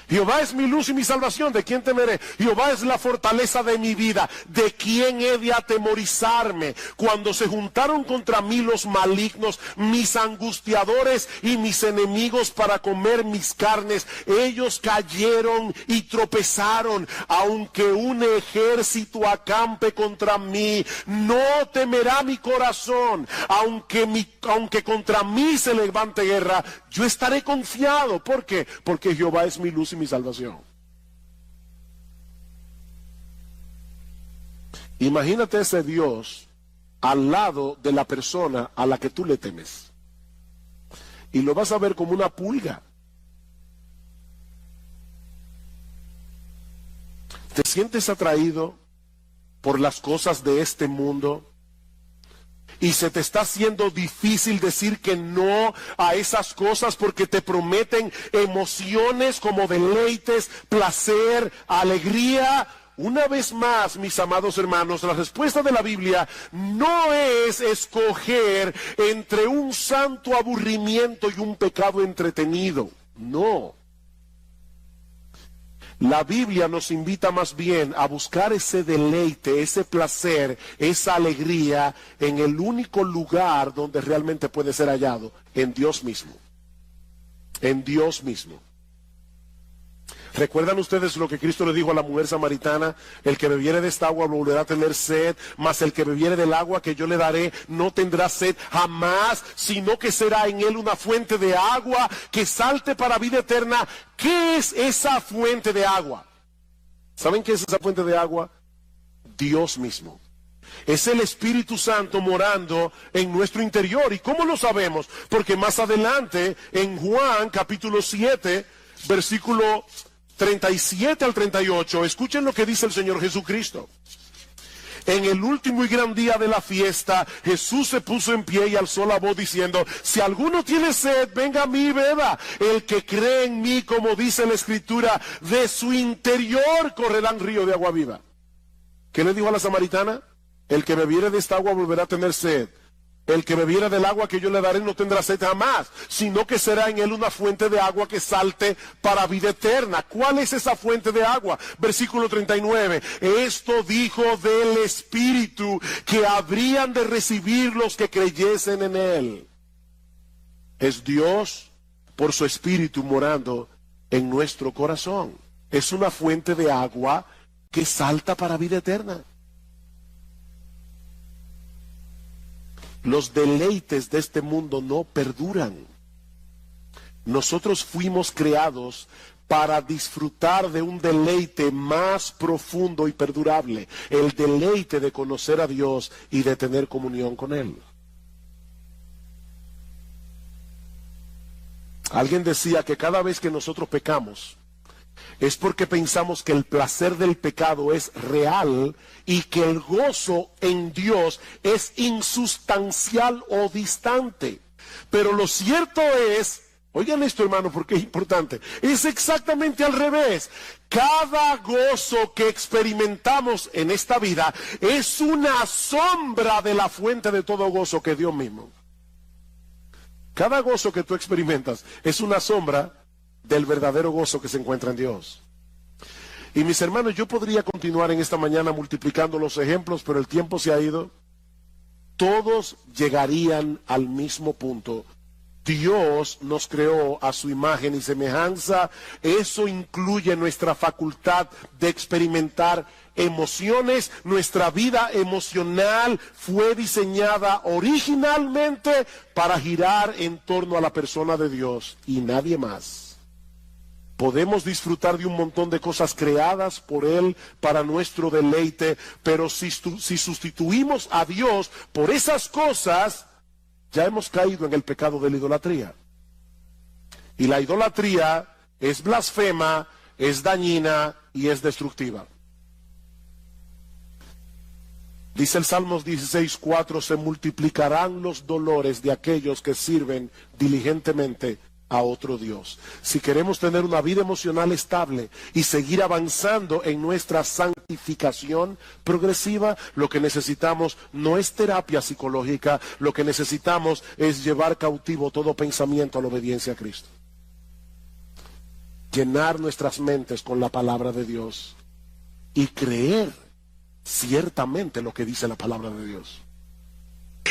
Jehová es mi luz y mi salvación. ¿De quién temeré? Jehová es la fortaleza de mi vida. ¿De quién he de atemorizarme? Cuando se juntaron contra mí los malignos, mis angustiadores y mis enemigos para comer mis carnes, ellos cayeron y tropezaron. Aunque un ejército acampe contra mí, no temerá mi corazón. Aunque contra mí se levante guerra, yo estaré confiado. ¿Por qué? Porque Jehová es mi luz y mi salvación. Imagínate ese Dios al lado de la persona a la que tú le temes. Y lo vas a ver como una pulga. ¿Te sientes atraído por las cosas de este mundo? Y se te está haciendo difícil decir que no a esas cosas porque te prometen emociones como deleites, placer, alegría. Una vez más, mis amados hermanos, la respuesta de la Biblia no es escoger entre un santo aburrimiento y un pecado entretenido. No. La Biblia nos invita más bien a buscar ese deleite, ese placer, esa alegría en el único lugar donde realmente puede ser hallado, en Dios mismo. En Dios mismo. ¿Recuerdan ustedes lo que Cristo le dijo a la mujer samaritana? El que bebiere de esta agua volverá a tener sed, mas el que bebiere del agua que yo le daré no tendrá sed jamás, sino que será en él una fuente de agua que salte para vida eterna. ¿Qué es esa fuente de agua? ¿Saben qué es esa fuente de agua? Dios mismo. Es el Espíritu Santo morando en nuestro interior. ¿Y cómo lo sabemos? Porque más adelante, en Juan capítulo 7, versículo 37 al 38, escuchen lo que dice el Señor Jesucristo. En el último y gran día de la fiesta, Jesús se puso en pie y alzó la voz diciendo: si alguno tiene sed, venga a mí y beba. El que cree en mí, como dice la Escritura, de su interior correrán ríos de agua viva. ¿Qué le dijo a la samaritana? El que bebiere de esta agua volverá a tener sed. El que bebiera del agua que yo le daré no tendrá sed jamás, sino que será en él una fuente de agua que salte para vida eterna. ¿Cuál es esa fuente de agua? Versículo 39. Esto dijo del Espíritu que habrían de recibir los que creyesen en él. Es Dios por su Espíritu morando en nuestro corazón. Es una fuente de agua que salta para vida eterna. Los deleites de este mundo no perduran. Nosotros fuimos creados para disfrutar de un deleite más profundo y perdurable, el deleite de conocer a Dios y de tener comunión con Él. Alguien decía que cada vez que nosotros pecamos, es porque pensamos que el placer del pecado es real y que el gozo en Dios es insustancial o distante. Pero lo cierto es, oigan esto hermano porque es importante, es exactamente al revés. Cada gozo que experimentamos en esta vida es una sombra de la fuente de todo gozo que es Dios mismo. Cada gozo que tú experimentas es una sombra del verdadero gozo que se encuentra en Dios. Y mis hermanos, yo podría continuar en esta mañana multiplicando los ejemplos, pero el tiempo se ha ido. Todos llegarían al mismo punto. Dios nos creó a su imagen y semejanza. Eso incluye nuestra facultad de experimentar emociones. Nuestra vida emocional fue diseñada originalmente para girar en torno a la persona de Dios y nadie más. Podemos disfrutar de un montón de cosas creadas por Él para nuestro deleite, pero si sustituimos a Dios por esas cosas, ya hemos caído en el pecado de la idolatría. Y la idolatría es blasfema, es dañina y es destructiva. Dice el Salmos 16:4, se multiplicarán los dolores de aquellos que sirven diligentemente a otro Dios. Si queremos tener una vida emocional estable y seguir avanzando en nuestra santificación progresiva, lo que necesitamos no es terapia psicológica, lo que necesitamos es llevar cautivo todo pensamiento a la obediencia a Cristo. Llenar nuestras mentes con la palabra de Dios y creer ciertamente lo que dice la palabra de Dios.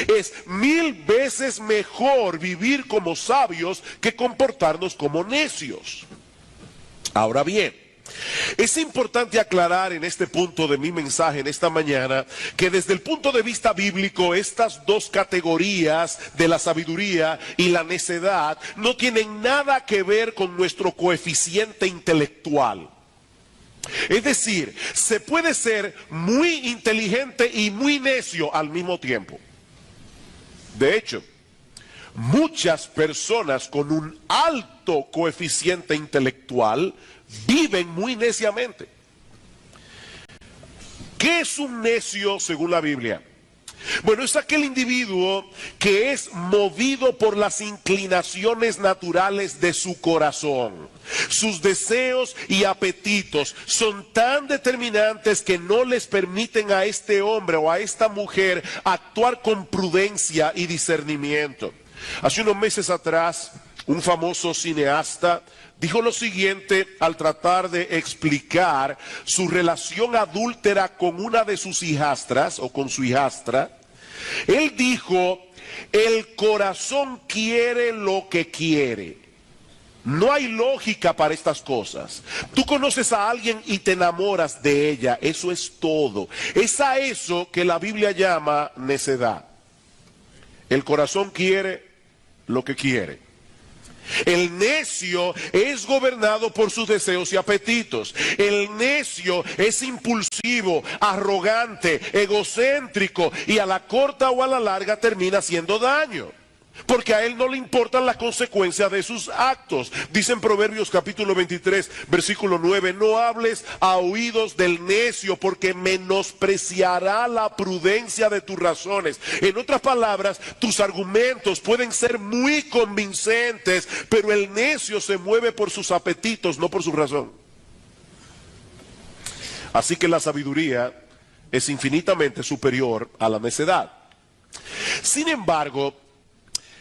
Es 1000 veces mejor vivir como sabios que comportarnos como necios. Ahora bien, es importante aclarar en este punto de mi mensaje en esta mañana que desde el punto de vista bíblico estas dos categorías de la sabiduría y la necedad no tienen nada que ver con nuestro coeficiente intelectual. Es decir, se puede ser muy inteligente y muy necio al mismo tiempo. De hecho, muchas personas con un alto coeficiente intelectual viven muy neciamente. ¿Qué es un necio según la Biblia? Bueno, es aquel individuo que es movido por las inclinaciones naturales de su corazón. Sus deseos y apetitos son tan determinantes que no les permiten a este hombre o a esta mujer actuar con prudencia y discernimiento. Hace unos meses atrás, un famoso cineasta dijo lo siguiente al tratar de explicar su relación adúltera con una de sus hijastras o con su hijastra. Él dijo, el corazón quiere lo que quiere. No hay lógica para estas cosas. Tú conoces a alguien y te enamoras de ella, eso es todo. Es a eso que la Biblia llama necedad. El corazón quiere lo que quiere. El necio es gobernado por sus deseos y apetitos. El necio es impulsivo, arrogante, egocéntrico y a la corta o a la larga termina haciendo daño. Porque a él no le importan las consecuencias de sus actos. Dice en Proverbios capítulo 23, versículo 9, no hables a oídos del necio porque menospreciará la prudencia de tus razones. En otras palabras, tus argumentos pueden ser muy convincentes, pero el necio se mueve por sus apetitos, no por su razón. Así que la sabiduría es infinitamente superior a la necedad. Sin embargo,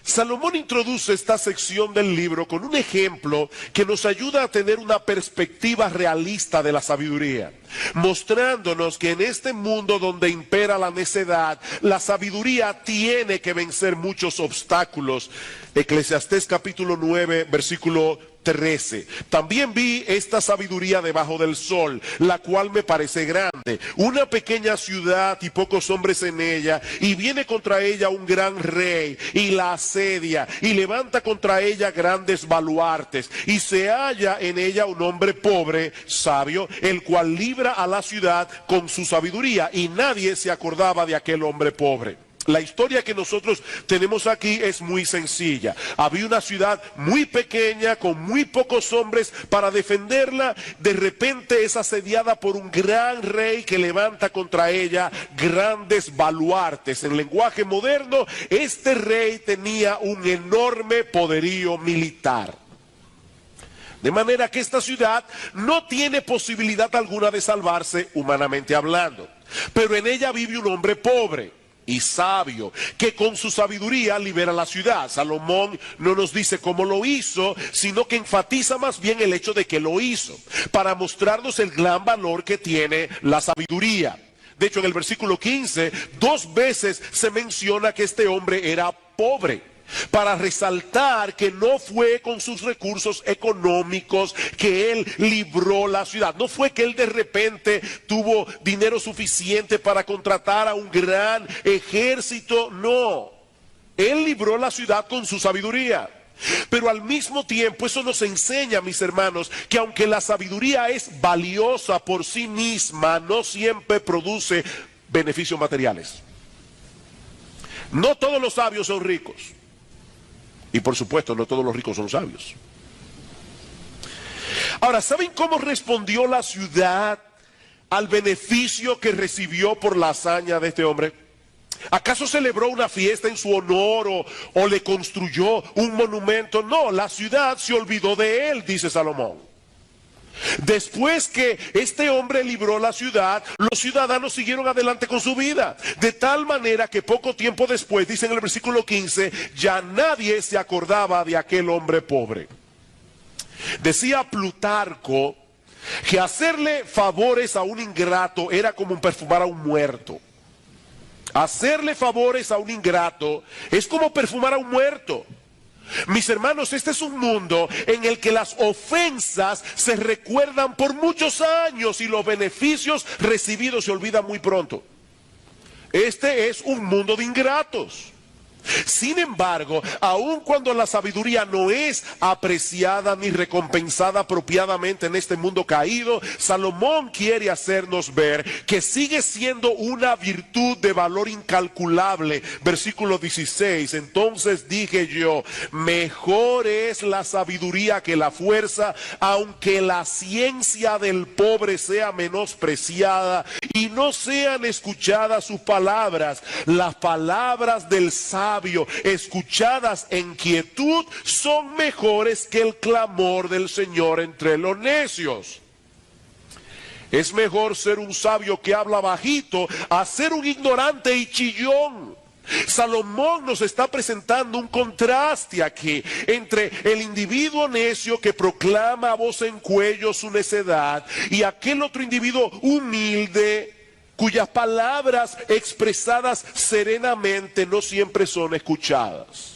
Salomón introduce esta sección del libro con un ejemplo que nos ayuda a tener una perspectiva realista de la sabiduría, mostrándonos que en este mundo donde impera la necedad, la sabiduría tiene que vencer muchos obstáculos. Eclesiastés capítulo 9, versículo 13. También vi esta sabiduría debajo del sol, la cual me parece grande, una pequeña ciudad y pocos hombres en ella, y viene contra ella un gran rey, y la asedia, y levanta contra ella grandes baluartes, y se halla en ella un hombre pobre, sabio, el cual libra a la ciudad con su sabiduría, y nadie se acordaba de aquel hombre pobre. La historia que nosotros tenemos aquí es muy sencilla. Había una ciudad muy pequeña con muy pocos hombres para defenderla. De repente es asediada por un gran rey que levanta contra ella grandes baluartes. En lenguaje moderno, este rey tenía un enorme poderío militar. De manera que esta ciudad no tiene posibilidad alguna de salvarse humanamente hablando. Pero en ella vive un hombre pobre y sabio, que con su sabiduría libera la ciudad. Salomón no nos dice cómo lo hizo, sino que enfatiza más bien el hecho de que lo hizo, para mostrarnos el gran valor que tiene la sabiduría. De hecho, en el versículo 15, 2 veces se menciona que este hombre era pobre, para resaltar que no fue con sus recursos económicos que él libró la ciudad. No fue que él de repente tuvo dinero suficiente para contratar a un gran ejército, no. Él libró la ciudad con su sabiduría. Pero al mismo tiempo eso nos enseña, mis hermanos, que aunque la sabiduría es valiosa por sí misma, no siempre produce beneficios materiales. No todos los sabios son ricos. Y por supuesto, no todos los ricos son sabios. Ahora, ¿saben cómo respondió la ciudad al beneficio que recibió por la hazaña de este hombre? ¿Acaso celebró una fiesta en su honor o le construyó un monumento? No, la ciudad se olvidó de él, dice Salomón. Después que este hombre libró la ciudad, los ciudadanos siguieron adelante con su vida, de tal manera que poco tiempo después, dice en el versículo 15, ya nadie se acordaba de aquel hombre pobre. Decía Plutarco que hacerle favores a un ingrato era como perfumar a un muerto. Hacerle favores a un ingrato es como perfumar a un muerto. Mis hermanos, este es un mundo en el que las ofensas se recuerdan por muchos años y los beneficios recibidos se olvidan muy pronto. Este es un mundo de ingratos. Sin embargo, aun cuando la sabiduría no es apreciada ni recompensada apropiadamente en este mundo caído, Salomón quiere hacernos ver que sigue siendo una virtud de valor incalculable. Versículo 16, entonces dije yo, mejor es la sabiduría que la fuerza, aunque la ciencia del pobre sea menospreciada y no sean escuchadas sus palabras. Las palabras del sabio escuchadas en quietud son mejores que el clamor del Señor entre los necios. Es mejor ser un sabio que habla bajito a ser un ignorante y chillón. Salomón nos está presentando un contraste aquí entre el individuo necio que proclama a voz en cuello su necedad y aquel otro individuo humilde cuyas palabras expresadas serenamente no siempre son escuchadas.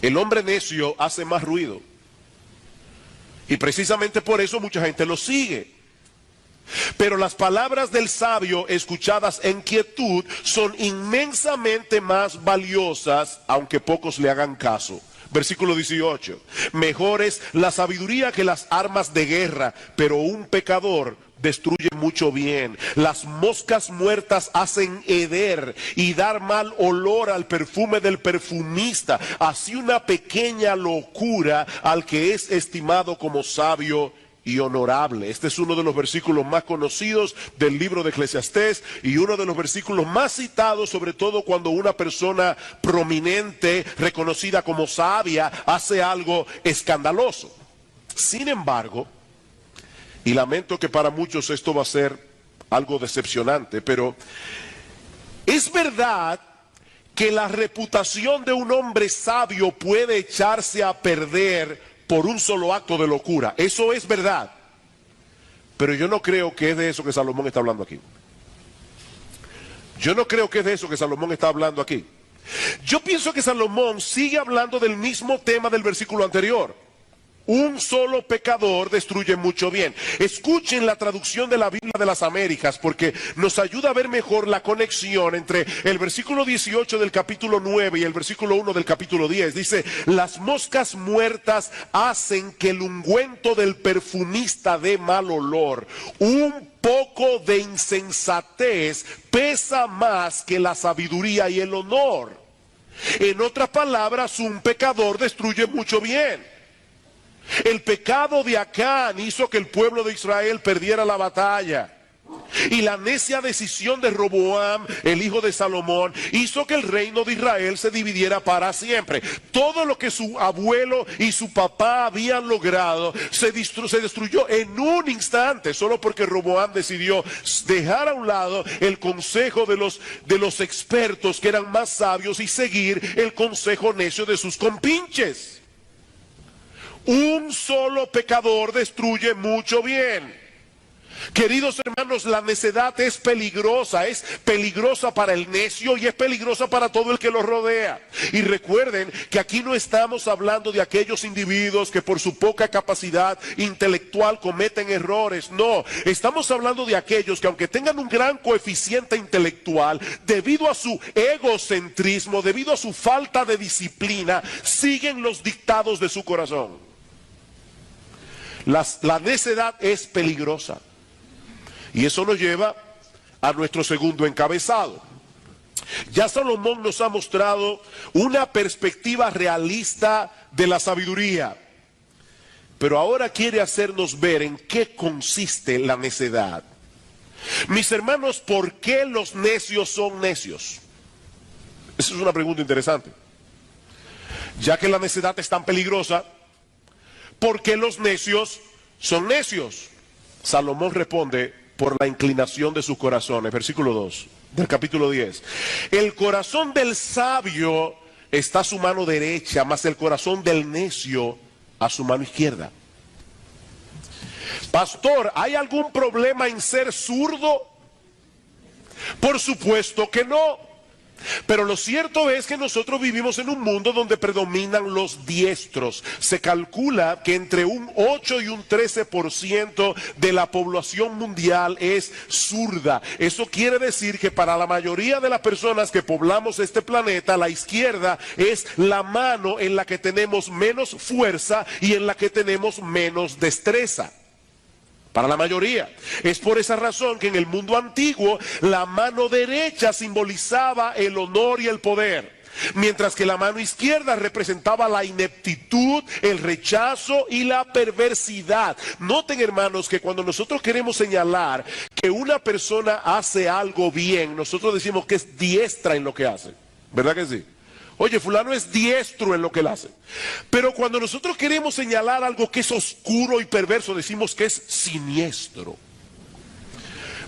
El hombre necio hace más ruido y precisamente por eso mucha gente lo sigue. Pero las palabras del sabio escuchadas en quietud son inmensamente más valiosas, aunque pocos le hagan caso. Versículo 18, mejor es la sabiduría que las armas de guerra, pero un pecador destruye mucho bien. Las moscas muertas hacen heder y dar mal olor al perfume del perfumista. Así una pequeña locura al que es estimado como sabio y honorable. Este es uno de los versículos más conocidos del libro de Eclesiastés y uno de los versículos más citados, sobre todo cuando una persona prominente, reconocida como sabia, hace algo escandaloso. Sin embargo, y lamento que para muchos esto va a ser algo decepcionante, pero es verdad que la reputación de un hombre sabio puede echarse a perder por un solo acto de locura. Eso es verdad. Pero yo no creo que es de eso que Salomón está hablando aquí. Yo no creo que es de eso que Salomón está hablando aquí. Yo pienso que Salomón sigue hablando del mismo tema del versículo anterior. Un solo pecador destruye mucho bien. Escuchen la traducción de la Biblia de las Américas porque nos ayuda a ver mejor la conexión entre el versículo 18 del capítulo 9 y el versículo 1 del capítulo 10. Dice, las moscas muertas hacen que el ungüento del perfumista dé mal olor. Un poco de insensatez pesa más que la sabiduría y el honor. En otras palabras, un pecador destruye mucho bien. El pecado de Acán hizo que el pueblo de Israel perdiera la batalla. Y la necia decisión de Roboam, el hijo de Salomón, hizo que el reino de Israel se dividiera para siempre. Todo lo que su abuelo y su papá habían logrado se destruyó en un instante, solo porque Roboam decidió dejar a un lado el consejo de los expertos que eran más sabios y seguir el consejo necio de sus compinches. Un solo pecador destruye mucho bien. Queridos hermanos, la necedad es peligrosa para el necio y es peligrosa para todo el que lo rodea. Y recuerden que aquí no estamos hablando de aquellos individuos que por su poca capacidad intelectual cometen errores. No, estamos hablando de aquellos que aunque tengan un gran coeficiente intelectual, debido a su egocentrismo, debido a su falta de disciplina, siguen los dictados de su corazón. La necedad es peligrosa. Y eso nos lleva a nuestro segundo encabezado. Ya Salomón nos ha mostrado una perspectiva realista de la sabiduría. Pero ahora quiere hacernos ver en qué consiste la necedad. Mis hermanos, ¿por qué los necios son necios? Esa es una pregunta interesante. Ya que la necedad es tan peligrosa, ¿por qué los necios son necios? Salomón responde, por la inclinación de sus corazones. Versículo 2 del capítulo 10. El corazón del sabio está a su mano derecha, mas el corazón del necio a su mano izquierda. Pastor, ¿hay algún problema en ser zurdo? Por supuesto que no. Pero lo cierto es que nosotros vivimos en un mundo donde predominan los diestros. Se calcula que entre un 8 y un 13% de la población mundial es zurda. Eso quiere decir que para la mayoría de las personas que poblamos este planeta, la izquierda es la mano en la que tenemos menos fuerza y en la que tenemos menos destreza. Para la mayoría. Es por esa razón que en el mundo antiguo la mano derecha simbolizaba el honor y el poder, mientras que la mano izquierda representaba la ineptitud, el rechazo y la perversidad. Noten, hermanos, que cuando nosotros queremos señalar que una persona hace algo bien, nosotros decimos que es diestra en lo que hace. ¿Verdad que sí? Oye, fulano es diestro en lo que él hace. Pero cuando nosotros queremos señalar algo que es oscuro y perverso, decimos que es siniestro.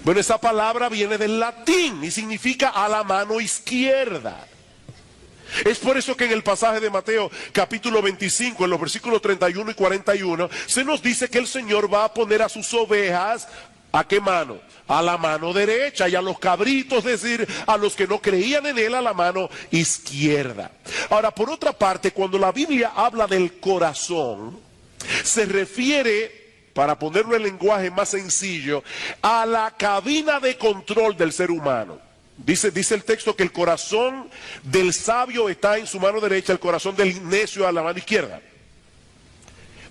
Bueno, esa palabra viene del latín y significa a la mano izquierda. Es por eso que en el pasaje de Mateo capítulo 25, en los versículos 31 y 41, se nos dice que el Señor va a poner a sus ovejas, ¿a qué mano? A la mano derecha, y a los cabritos, es decir, a los que no creían en él, a la mano izquierda. Ahora, por otra parte, cuando la Biblia habla del corazón, se refiere, para ponerlo en lenguaje más sencillo, a la cabina de control del ser humano. Dice el texto que el corazón del sabio está en su mano derecha, el corazón del necio a la mano izquierda.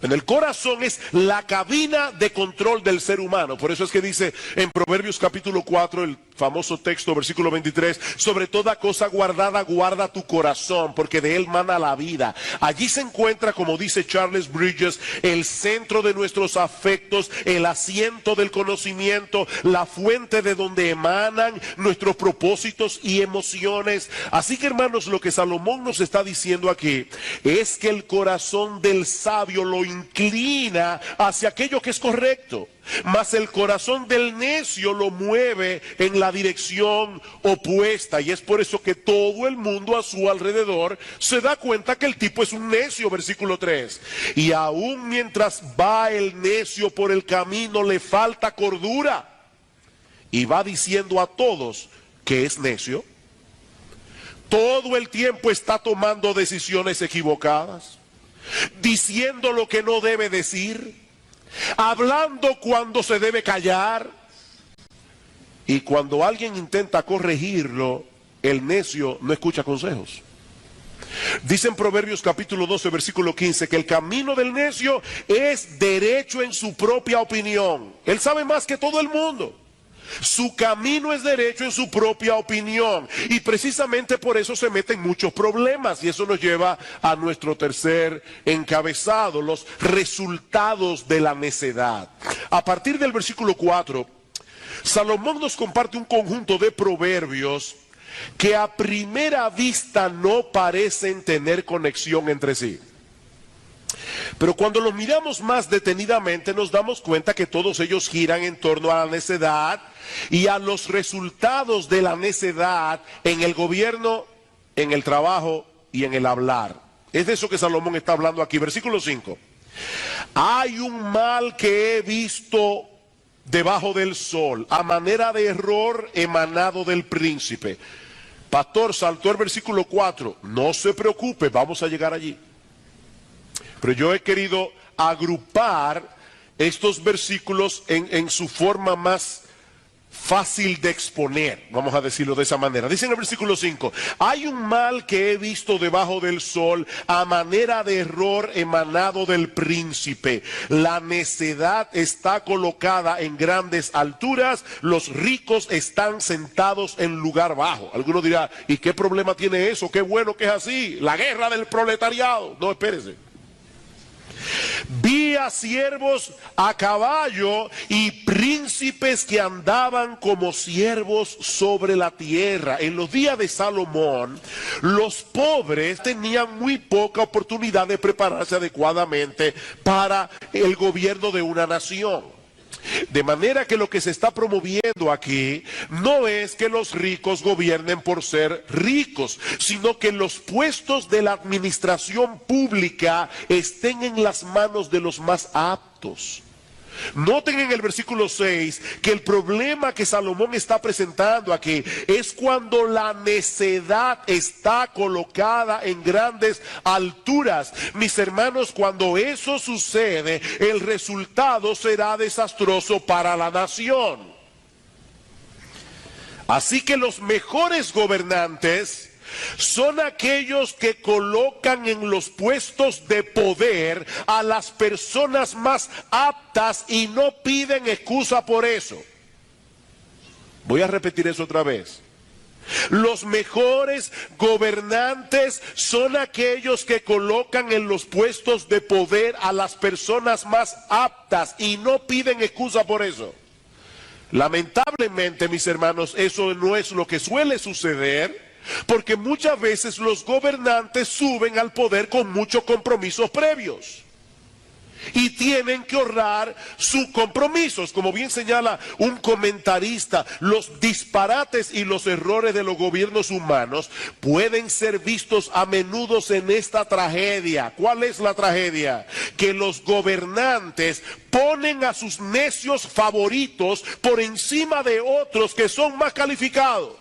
En el corazón es la cabina de control del ser humano. Por eso es que dice en Proverbios capítulo 4, el famoso texto, versículo 23, sobre toda cosa guardada, guarda tu corazón, porque de él mana la vida. Allí se encuentra, como dice Charles Bridges, el centro de nuestros afectos, el asiento del conocimiento, la fuente de donde emanan nuestros propósitos y emociones. Así que, hermanos, lo que Salomón nos está diciendo aquí es que el corazón del sabio lo inclina hacia aquello que es correcto, mas el corazón del necio lo mueve en la dirección opuesta, y es por eso que todo el mundo a su alrededor se da cuenta que el tipo es un necio, versículo 3, y aún mientras va el necio por el camino le falta cordura, y va diciendo a todos que es necio. Todo el tiempo está tomando decisiones equivocadas, diciendo lo que no debe decir, hablando cuando se debe callar, y cuando alguien intenta corregirlo, el necio no escucha consejos. Dice en Proverbios capítulo 12, versículo 15, que el camino del necio es derecho en su propia opinión. Él sabe más que todo el mundo. Su camino es derecho en su propia opinión, y precisamente por eso se meten muchos problemas, y eso nos lleva a nuestro tercer encabezado, los resultados de la necedad. A partir del versículo 4, Salomón nos comparte un conjunto de proverbios que a primera vista no parecen tener conexión entre sí. Pero cuando los miramos más detenidamente nos damos cuenta que todos ellos giran en torno a la necedad y a los resultados de la necedad en el gobierno, en el trabajo y en el hablar. Es de eso que Salomón está hablando aquí. Versículo 5. Hay un mal que he visto debajo del sol, a manera de error emanado del príncipe. Pastor, saltó el versículo 4. No se preocupe, vamos a llegar allí. Pero yo he querido agrupar estos versículos en su forma más fácil de exponer, vamos a decirlo de esa manera. Dice en el versículo 5, hay un mal que he visto debajo del sol, a manera de error emanado del príncipe. La necedad está colocada en grandes alturas, los ricos están sentados en lugar bajo. Alguno dirá, ¿y qué problema tiene eso? Qué bueno que es así, la guerra del proletariado. No, espérese. Vi a siervos a caballo y príncipes que andaban como siervos sobre la tierra. En los días de Salomón, los pobres tenían muy poca oportunidad de prepararse adecuadamente para el gobierno de una nación. De manera que lo que se está promoviendo aquí no es que los ricos gobiernen por ser ricos, sino que los puestos de la administración pública estén en las manos de los más aptos. Noten en el versículo 6 que el problema que Salomón está presentando aquí es cuando la necedad está colocada en grandes alturas. Mis hermanos, cuando eso sucede, el resultado será desastroso para la nación. Así que los mejores gobernantes son aquellos que colocan en los puestos de poder a las personas más aptas y no piden excusa por eso. Voy a repetir eso otra vez. Los mejores gobernantes son aquellos que colocan en los puestos de poder a las personas más aptas y no piden excusa por eso. Lamentablemente, mis hermanos, eso no es lo que suele suceder, porque muchas veces los gobernantes suben al poder con muchos compromisos previos y tienen que honrar sus compromisos. Como bien señala un comentarista, los disparates y los errores de los gobiernos humanos pueden ser vistos a menudo en esta tragedia. ¿Cuál es la tragedia? Que los gobernantes ponen a sus necios favoritos por encima de otros que son más calificados.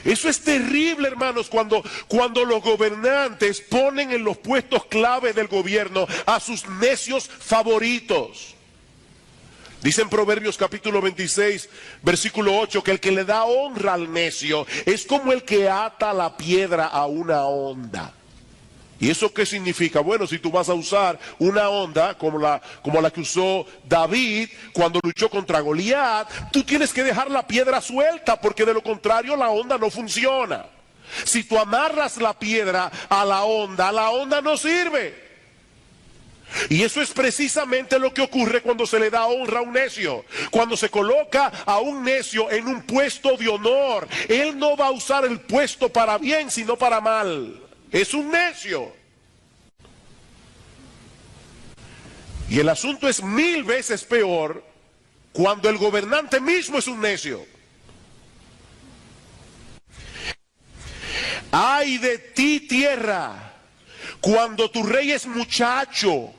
Eso es terrible, hermanos, cuando los gobernantes ponen en los puestos clave del gobierno a sus necios favoritos. Dice en Proverbios capítulo 26, versículo 8, que el que le da honra al necio es como el que ata la piedra a una honda. ¿Y eso qué significa? Bueno, si tú vas a usar una honda como la que usó David cuando luchó contra Goliat, tú tienes que dejar la piedra suelta, porque de lo contrario la honda no funciona. Si tú amarras la piedra a la honda no sirve. Y eso es precisamente lo que ocurre cuando se le da honra a un necio. Cuando se coloca a un necio en un puesto de honor, él no va a usar el puesto para bien, sino para mal. Es un necio. Y el asunto es 1000 veces peor cuando el gobernante mismo es un necio. ¡Ay de ti, tierra! Cuando tu rey es muchacho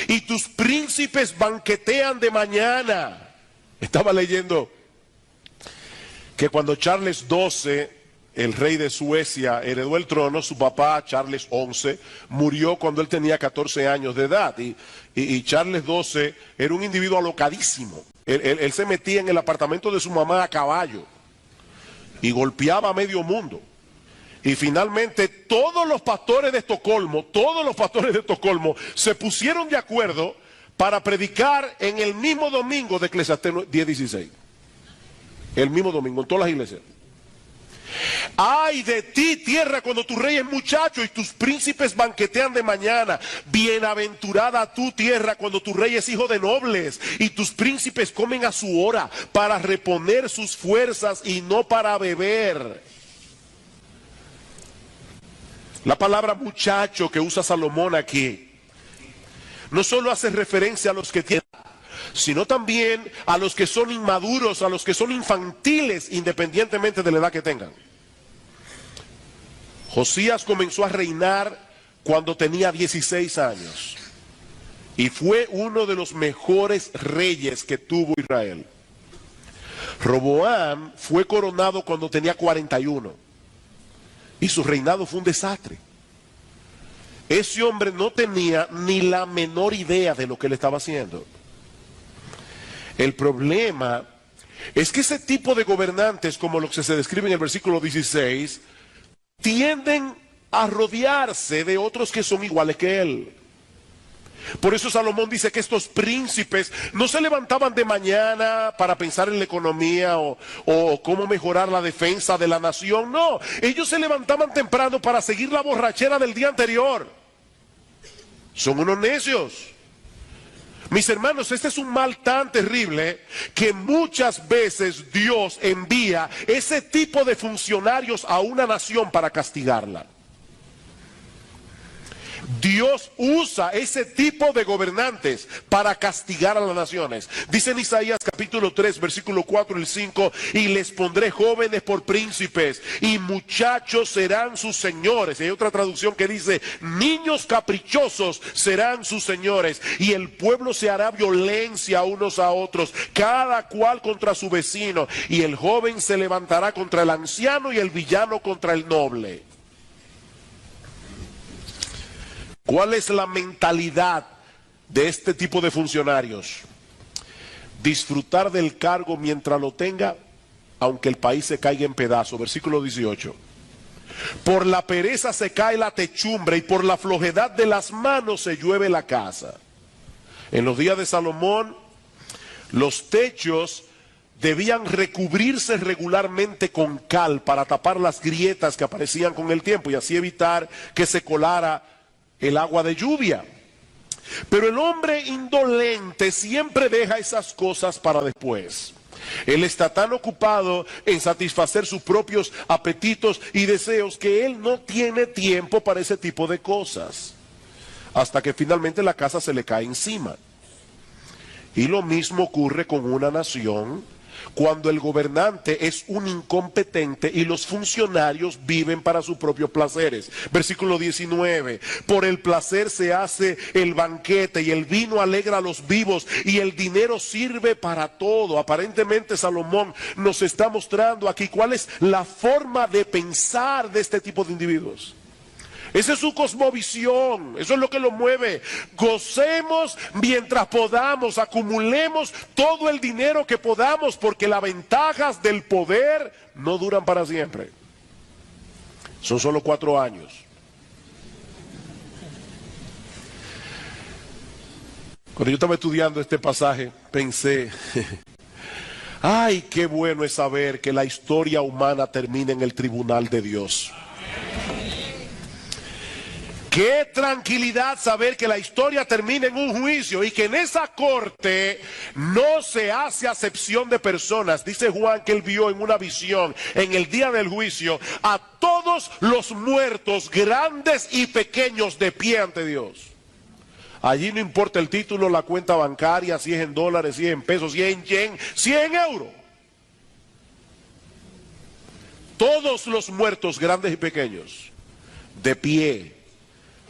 y tus príncipes banquetean de mañana. Estaba leyendo que cuando Charles XII, el rey de Suecia, heredó el trono, su papá, Charles XI, murió cuando él tenía 14 años de edad. Y Charles XII era un individuo alocadísimo. Él se metía en el apartamento de su mamá a caballo y golpeaba a medio mundo. Y finalmente todos los pastores de Estocolmo se pusieron de acuerdo para predicar en el mismo domingo de Eclesiastés 10:16. El mismo domingo, en todas las iglesias. ¡Ay de ti, tierra, cuando tu rey es muchacho y tus príncipes banquetean de mañana! Bienaventurada tu tierra cuando tu rey es hijo de nobles y tus príncipes comen a su hora para reponer sus fuerzas y no para beber. La palabra muchacho que usa Salomón aquí no solo hace referencia a los que tienen, sino también a los que son inmaduros, a los que son infantiles, independientemente de la edad que tengan. Josías comenzó a reinar cuando tenía 16 años y fue uno de los mejores reyes que tuvo Israel. Roboam fue coronado cuando tenía 41 y su reinado fue un desastre. Ese hombre no tenía ni la menor idea de lo que él estaba haciendo. El problema es que ese tipo de gobernantes, como los que se describe en el versículo 16, tienden a rodearse de otros que son iguales que él. Por eso Salomón dice que estos príncipes no se levantaban de mañana para pensar en la economía o cómo mejorar la defensa de la nación. No, ellos se levantaban temprano para seguir la borrachera del día anterior. Son unos necios. Mis hermanos, este es un mal tan terrible que muchas veces Dios envía ese tipo de funcionarios a una nación para castigarla. Dios usa ese tipo de gobernantes para castigar a las naciones. Dice en Isaías capítulo 3, versículo 4 y 5, y les pondré jóvenes por príncipes y muchachos serán sus señores. Y hay otra traducción que dice, niños caprichosos serán sus señores. Y el pueblo se hará violencia unos a otros, cada cual contra su vecino. Y el joven se levantará contra el anciano y el villano contra el noble. ¿Cuál es la mentalidad de este tipo de funcionarios? Disfrutar del cargo mientras lo tenga, aunque el país se caiga en pedazos. Versículo 18. Por la pereza se cae la techumbre y por la flojedad de las manos se llueve la casa. En los días de Salomón, los techos debían recubrirse regularmente con cal para tapar las grietas que aparecían con el tiempo y así evitar que se colara el agua de lluvia. Pero el hombre indolente siempre deja esas cosas para después. Él está tan ocupado en satisfacer sus propios apetitos y deseos que él no tiene tiempo para ese tipo de cosas, hasta que finalmente la casa se le cae encima. Y lo mismo ocurre con una nación cuando el gobernante es un incompetente y los funcionarios viven para sus propios placeres. Versículo 19, por el placer se hace el banquete y el vino alegra a los vivos y el dinero sirve para todo. Aparentemente Salomón nos está mostrando aquí cuál es la forma de pensar de este tipo de individuos. Esa es su cosmovisión, eso es lo que lo mueve. Gocemos mientras podamos, acumulemos todo el dinero que podamos, porque las ventajas del poder no duran para siempre. Son solo 4 años. Cuando yo estaba estudiando este pasaje, pensé, ay, qué bueno es saber que la historia humana termina en el tribunal de Dios. Qué tranquilidad saber que la historia termina en un juicio y que en esa corte no se hace acepción de personas. Dice Juan que él vio en una visión en el día del juicio a todos los muertos, grandes y pequeños, de pie ante Dios. Allí no importa el título, la cuenta bancaria, si es en dólares, si es en pesos, si es en yen, si es en euro. Todos los muertos, grandes y pequeños, de pie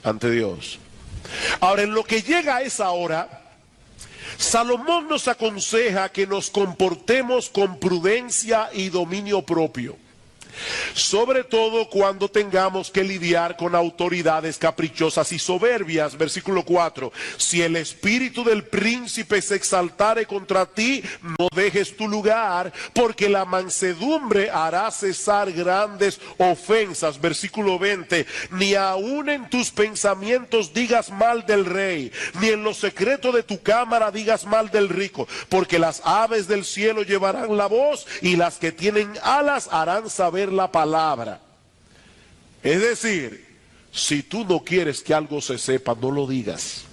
ante Dios. Ahora, en lo que llega a esa hora, Salomón nos aconseja que nos comportemos con prudencia y dominio propio, sobre todo cuando tengamos que lidiar con autoridades caprichosas y soberbias. Versículo 4, si el espíritu del príncipe se exaltare contra ti, no dejes tu lugar, porque la mansedumbre hará cesar grandes ofensas. Versículo 20, ni aun en tus pensamientos digas mal del rey, ni en lo secreto de tu cámara digas mal del rico, porque las aves del cielo llevarán la voz y las que tienen alas harán saber la palabra. Es decir, si tú no quieres que algo se sepa, no lo digas.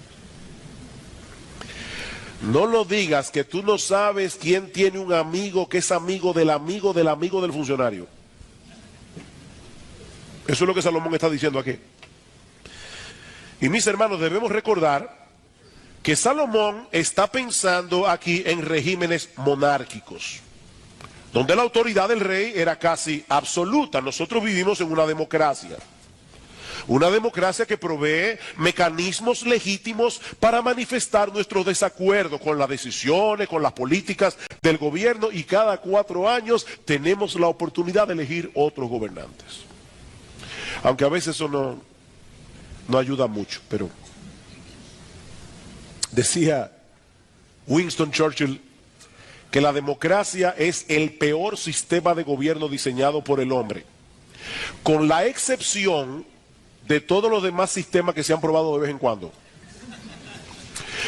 No lo digas, que tú no sabes quién tiene un amigo que es amigo del amigo del amigo del funcionario. Eso es lo que Salomón está diciendo aquí. Y mis hermanos, debemos recordar que Salomón está pensando aquí en regímenes monárquicos, donde la autoridad del rey era casi absoluta. Nosotros vivimos en una democracia que provee mecanismos legítimos para manifestar nuestro desacuerdo con las decisiones, con las políticas del gobierno, y cada 4 años tenemos la oportunidad de elegir otros gobernantes. Aunque a veces eso no ayuda mucho, pero decía Winston Churchill que la democracia es el peor sistema de gobierno diseñado por el hombre, con la excepción de todos los demás sistemas que se han probado de vez en cuando.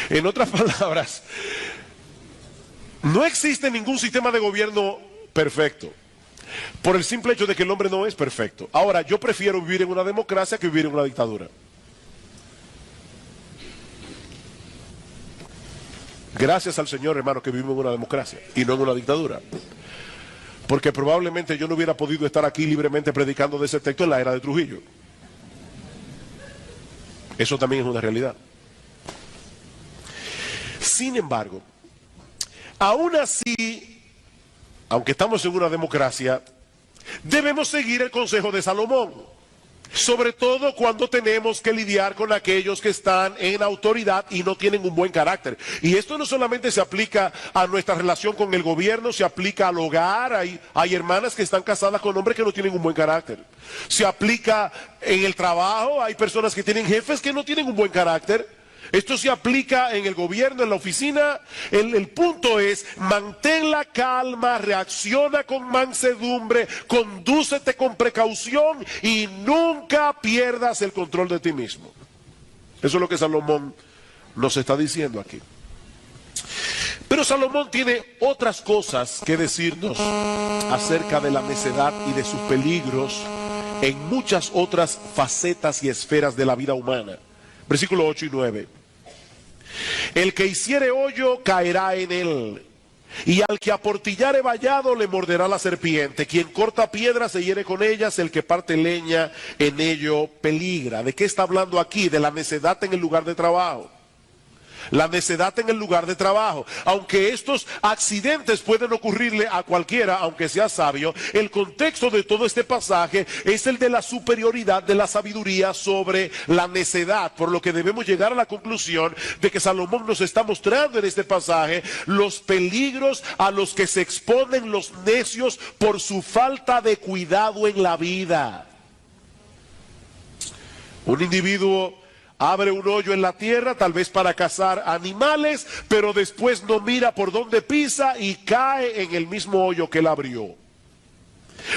En otras palabras, no existe ningún sistema de gobierno perfecto, por el simple hecho de que el hombre no es perfecto. Ahora, yo prefiero vivir en una democracia que vivir en una dictadura. Gracias al Señor, hermano, que vivimos en una democracia y no en una dictadura. Porque probablemente yo no hubiera podido estar aquí libremente predicando de ese texto en la era de Trujillo. Eso también es una realidad. Sin embargo, aún así, aunque estamos en una democracia, debemos seguir el consejo de Salomón, sobre todo cuando tenemos que lidiar con aquellos que están en autoridad y no tienen un buen carácter. Y esto no solamente se aplica a nuestra relación con el gobierno, se aplica al hogar. Hay hermanas que están casadas con hombres que no tienen un buen carácter. Se aplica en el trabajo, hay personas que tienen jefes que no tienen un buen carácter. Esto se aplica en el gobierno, en la oficina. El punto es, mantén la calma, reacciona con mansedumbre, condúcete con precaución y nunca pierdas el control de ti mismo. Eso es lo que Salomón nos está diciendo aquí. Pero Salomón tiene otras cosas que decirnos acerca de la necedad y de sus peligros en muchas otras facetas y esferas de la vida humana. Versículos 8 y 9. El que hiciere hoyo caerá en él, y al que aportillare vallado le morderá la serpiente. Quien corta piedras se hiere con ellas, el que parte leña en ello peligra. ¿De qué está hablando aquí? De la necedad en el lugar de trabajo. La necedad en el lugar de trabajo. Aunque estos accidentes pueden ocurrirle a cualquiera, aunque sea sabio, el contexto de todo este pasaje es el de la superioridad de la sabiduría sobre la necedad, por lo que debemos llegar a la conclusión de que Salomón nos está mostrando en este pasaje los peligros a los que se exponen los necios por su falta de cuidado en la vida. Un individuo abre un hoyo en la tierra, tal vez para cazar animales, pero después no mira por dónde pisa y cae en el mismo hoyo que él abrió.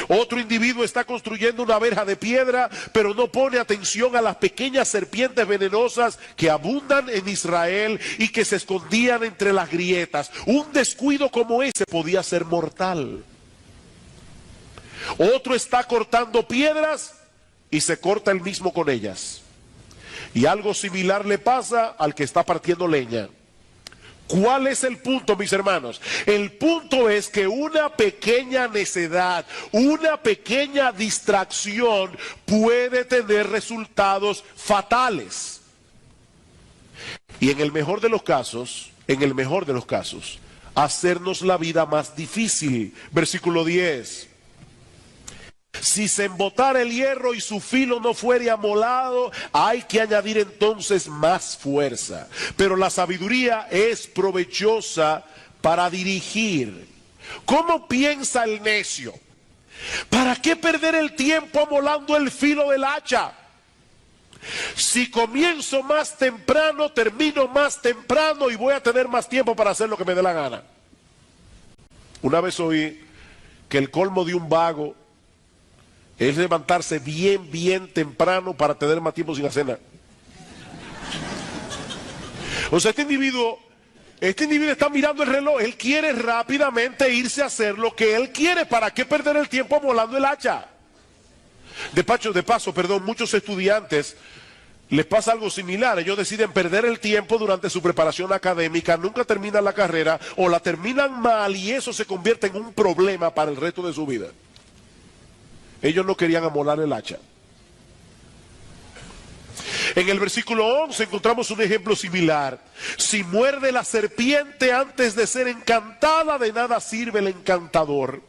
Otro individuo está construyendo una verja de piedra, pero no pone atención a las pequeñas serpientes venenosas que abundan en Israel y que se escondían entre las grietas. Un descuido como ese podía ser mortal. Otro está cortando piedras y se corta él mismo con ellas. Y algo similar le pasa al que está partiendo leña. ¿Cuál es el punto, mis hermanos? El punto es que una pequeña necedad, una pequeña distracción puede tener resultados fatales. Y en el mejor de los casos, hacernos la vida más difícil. Versículo 10. Si se embotara el hierro y su filo no fuere amolado, hay que añadir entonces más fuerza. Pero la sabiduría es provechosa para dirigir. ¿Cómo piensa el necio? ¿Para qué perder el tiempo amolando el filo del hacha? Si comienzo más temprano, termino más temprano y voy a tener más tiempo para hacer lo que me dé la gana. Una vez oí que el colmo de un vago es levantarse bien temprano para tener más tiempo sin hacer nada. O sea, este individuo está mirando el reloj. Él quiere rápidamente irse a hacer lo que él quiere. ¿Para qué perder el tiempo amolando el hacha? De paso, muchos estudiantes les pasa algo similar. Ellos deciden perder el tiempo durante su preparación académica, nunca terminan la carrera o la terminan mal y eso se convierte en un problema para el resto de su vida. Ellos no querían amolar el hacha. En el versículo 11 encontramos un ejemplo similar. Si muerde la serpiente antes de ser encantada, de nada sirve el encantador.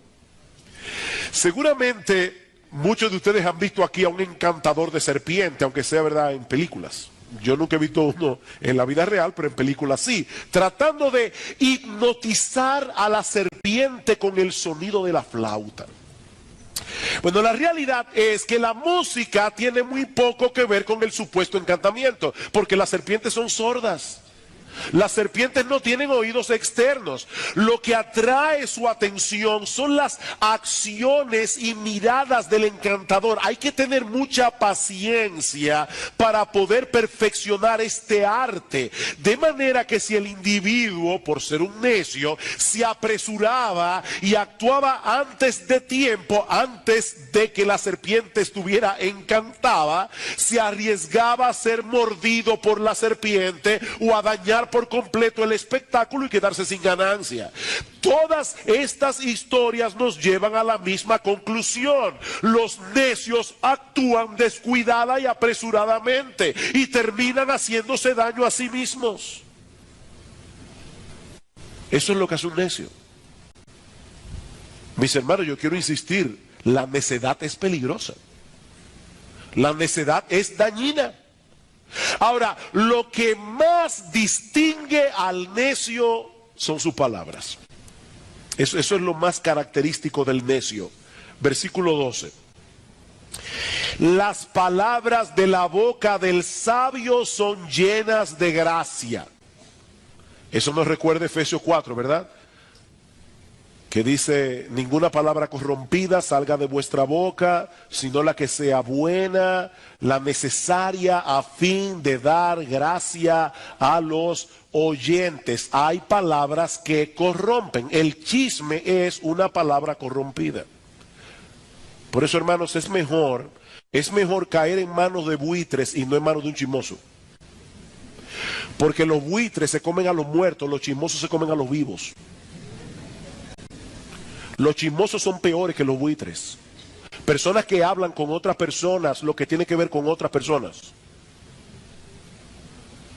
Seguramente muchos de ustedes han visto aquí a un encantador de serpiente, aunque sea verdad en películas. Yo nunca he visto uno en la vida real, pero en películas sí. Tratando de hipnotizar a la serpiente con el sonido de la flauta. Bueno, la realidad es que la música tiene muy poco que ver con el supuesto encantamiento, porque las serpientes son sordas. Las serpientes no tienen oídos externos. Lo que atrae su atención son las acciones y miradas del encantador. Hay que tener mucha paciencia para poder perfeccionar este arte. De manera que si el individuo, por ser un necio, se apresuraba y actuaba antes de tiempo, antes de que la serpiente estuviera encantada, se arriesgaba a ser mordido por la serpiente o a dañar arruinar por completo el espectáculo y quedarse sin ganancia. Todas estas historias nos llevan a la misma conclusión. Los necios actúan descuidada y apresuradamente y terminan haciéndose daño a sí mismos. Eso es lo que hace un necio. Mis hermanos, yo quiero insistir, la necedad es peligrosa. La necedad es dañina. Ahora, lo que más distingue al necio son sus palabras. Eso es lo más característico del necio. Versículo 12. Las palabras de la boca del sabio son llenas de gracia. Eso nos recuerda Efesios 4, ¿verdad? Que dice, ninguna palabra corrompida salga de vuestra boca, sino la que sea buena, la necesaria a fin de dar gracia a los oyentes. Hay palabras que corrompen. El chisme es una palabra corrompida. Por eso, hermanos, es mejor caer en manos de buitres y no en manos de un chismoso. Porque los buitres se comen a los muertos, los chismosos se comen a los vivos. Los chismosos son peores que los buitres. Personas que hablan con otras personas lo que tiene que ver con otras personas.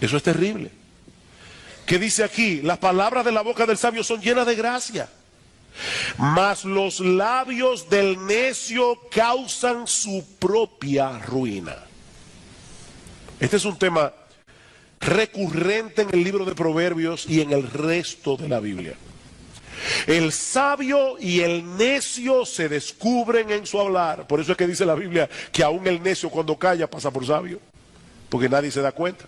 Eso es terrible. ¿Qué dice aquí? Las palabras de la boca del sabio son llenas de gracia, mas los labios del necio causan su propia ruina. Este es un tema recurrente en el libro de Proverbios y en el resto de la Biblia. El sabio y el necio se descubren en su hablar. Por eso es que dice la Biblia que aún el necio cuando calla pasa por sabio, porque nadie se da cuenta.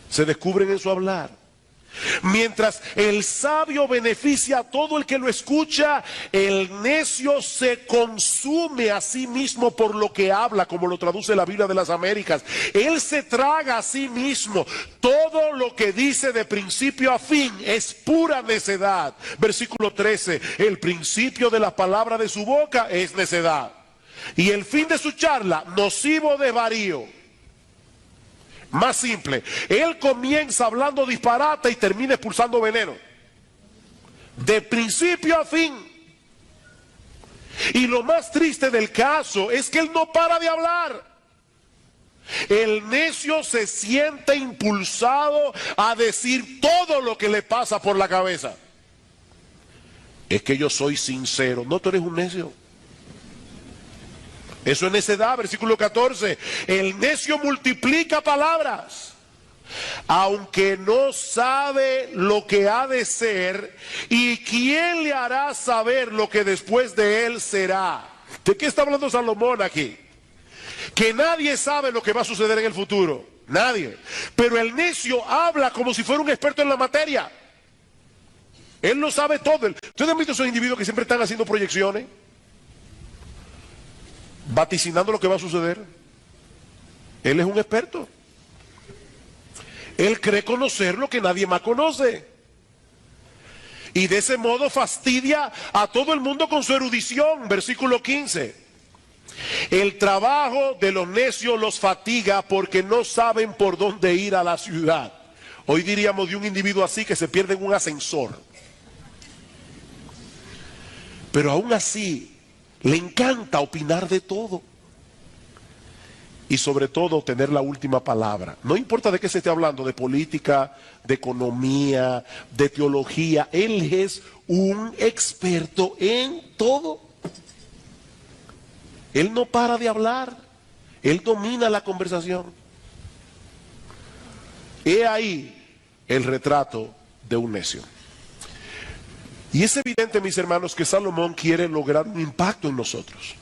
Se descubren en su hablar. Mientras el sabio beneficia a todo el que lo escucha, el necio se consume a sí mismo por lo que habla, como lo traduce la Biblia de las Américas. Él se traga a sí mismo. Todo lo que dice de principio a fin es pura necedad. Versículo 13, el principio de la palabra de su boca es necedad, y el fin de su charla nocivo desvarío. Más simple, él comienza hablando disparate y termina expulsando veneno. De principio a fin. Y lo más triste del caso es que él no para de hablar. El necio se siente impulsado a decir todo lo que le pasa por la cabeza. Es que yo soy sincero. No, tú eres un necio. Eso es necedad, versículo 14. El necio multiplica palabras, aunque no sabe lo que ha de ser, y quién le hará saber lo que después de él será. ¿De qué está hablando Salomón aquí? Que nadie sabe lo que va a suceder en el futuro. Nadie. Pero el necio habla como si fuera un experto en la materia. Él lo sabe todo. ¿Ustedes han visto esos individuos que siempre están haciendo proyecciones? Vaticinando lo que va a suceder. Él es un experto. Él cree conocer lo que nadie más conoce, y de ese modo fastidia a todo el mundo con su erudición. Versículo 15. El trabajo de los necios los fatiga porque no saben por dónde ir a la ciudad. Hoy diríamos de un individuo así que se pierde en un ascensor. Pero aún así le encanta opinar de todo. Y sobre todo tener la última palabra. No importa de qué se esté hablando, de política, de economía, de teología. Él es un experto en todo. Él no para de hablar. Él domina la conversación. He ahí el retrato de un necio. Y es evidente, mis hermanos, que Salomón quiere lograr un impacto en nosotros.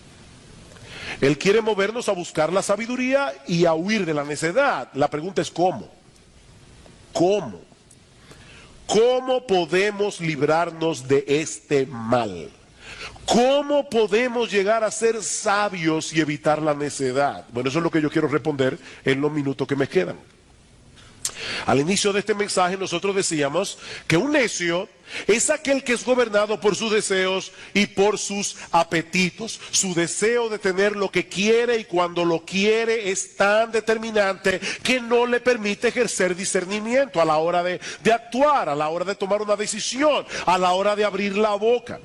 Él quiere movernos a buscar la sabiduría y a huir de la necedad. La pregunta es ¿cómo? ¿Cómo? ¿Cómo podemos librarnos de este mal? ¿Cómo podemos llegar a ser sabios y evitar la necedad? Bueno, eso es lo que yo quiero responder en los minutos que me quedan. Al inicio de este mensaje nosotros decíamos que un necio es aquel que es gobernado por sus deseos y por sus apetitos. Su deseo de tener lo que quiere y cuando lo quiere es tan determinante que no le permite ejercer discernimiento a la hora de actuar, a la hora de tomar una decisión, a la hora de abrir la boca.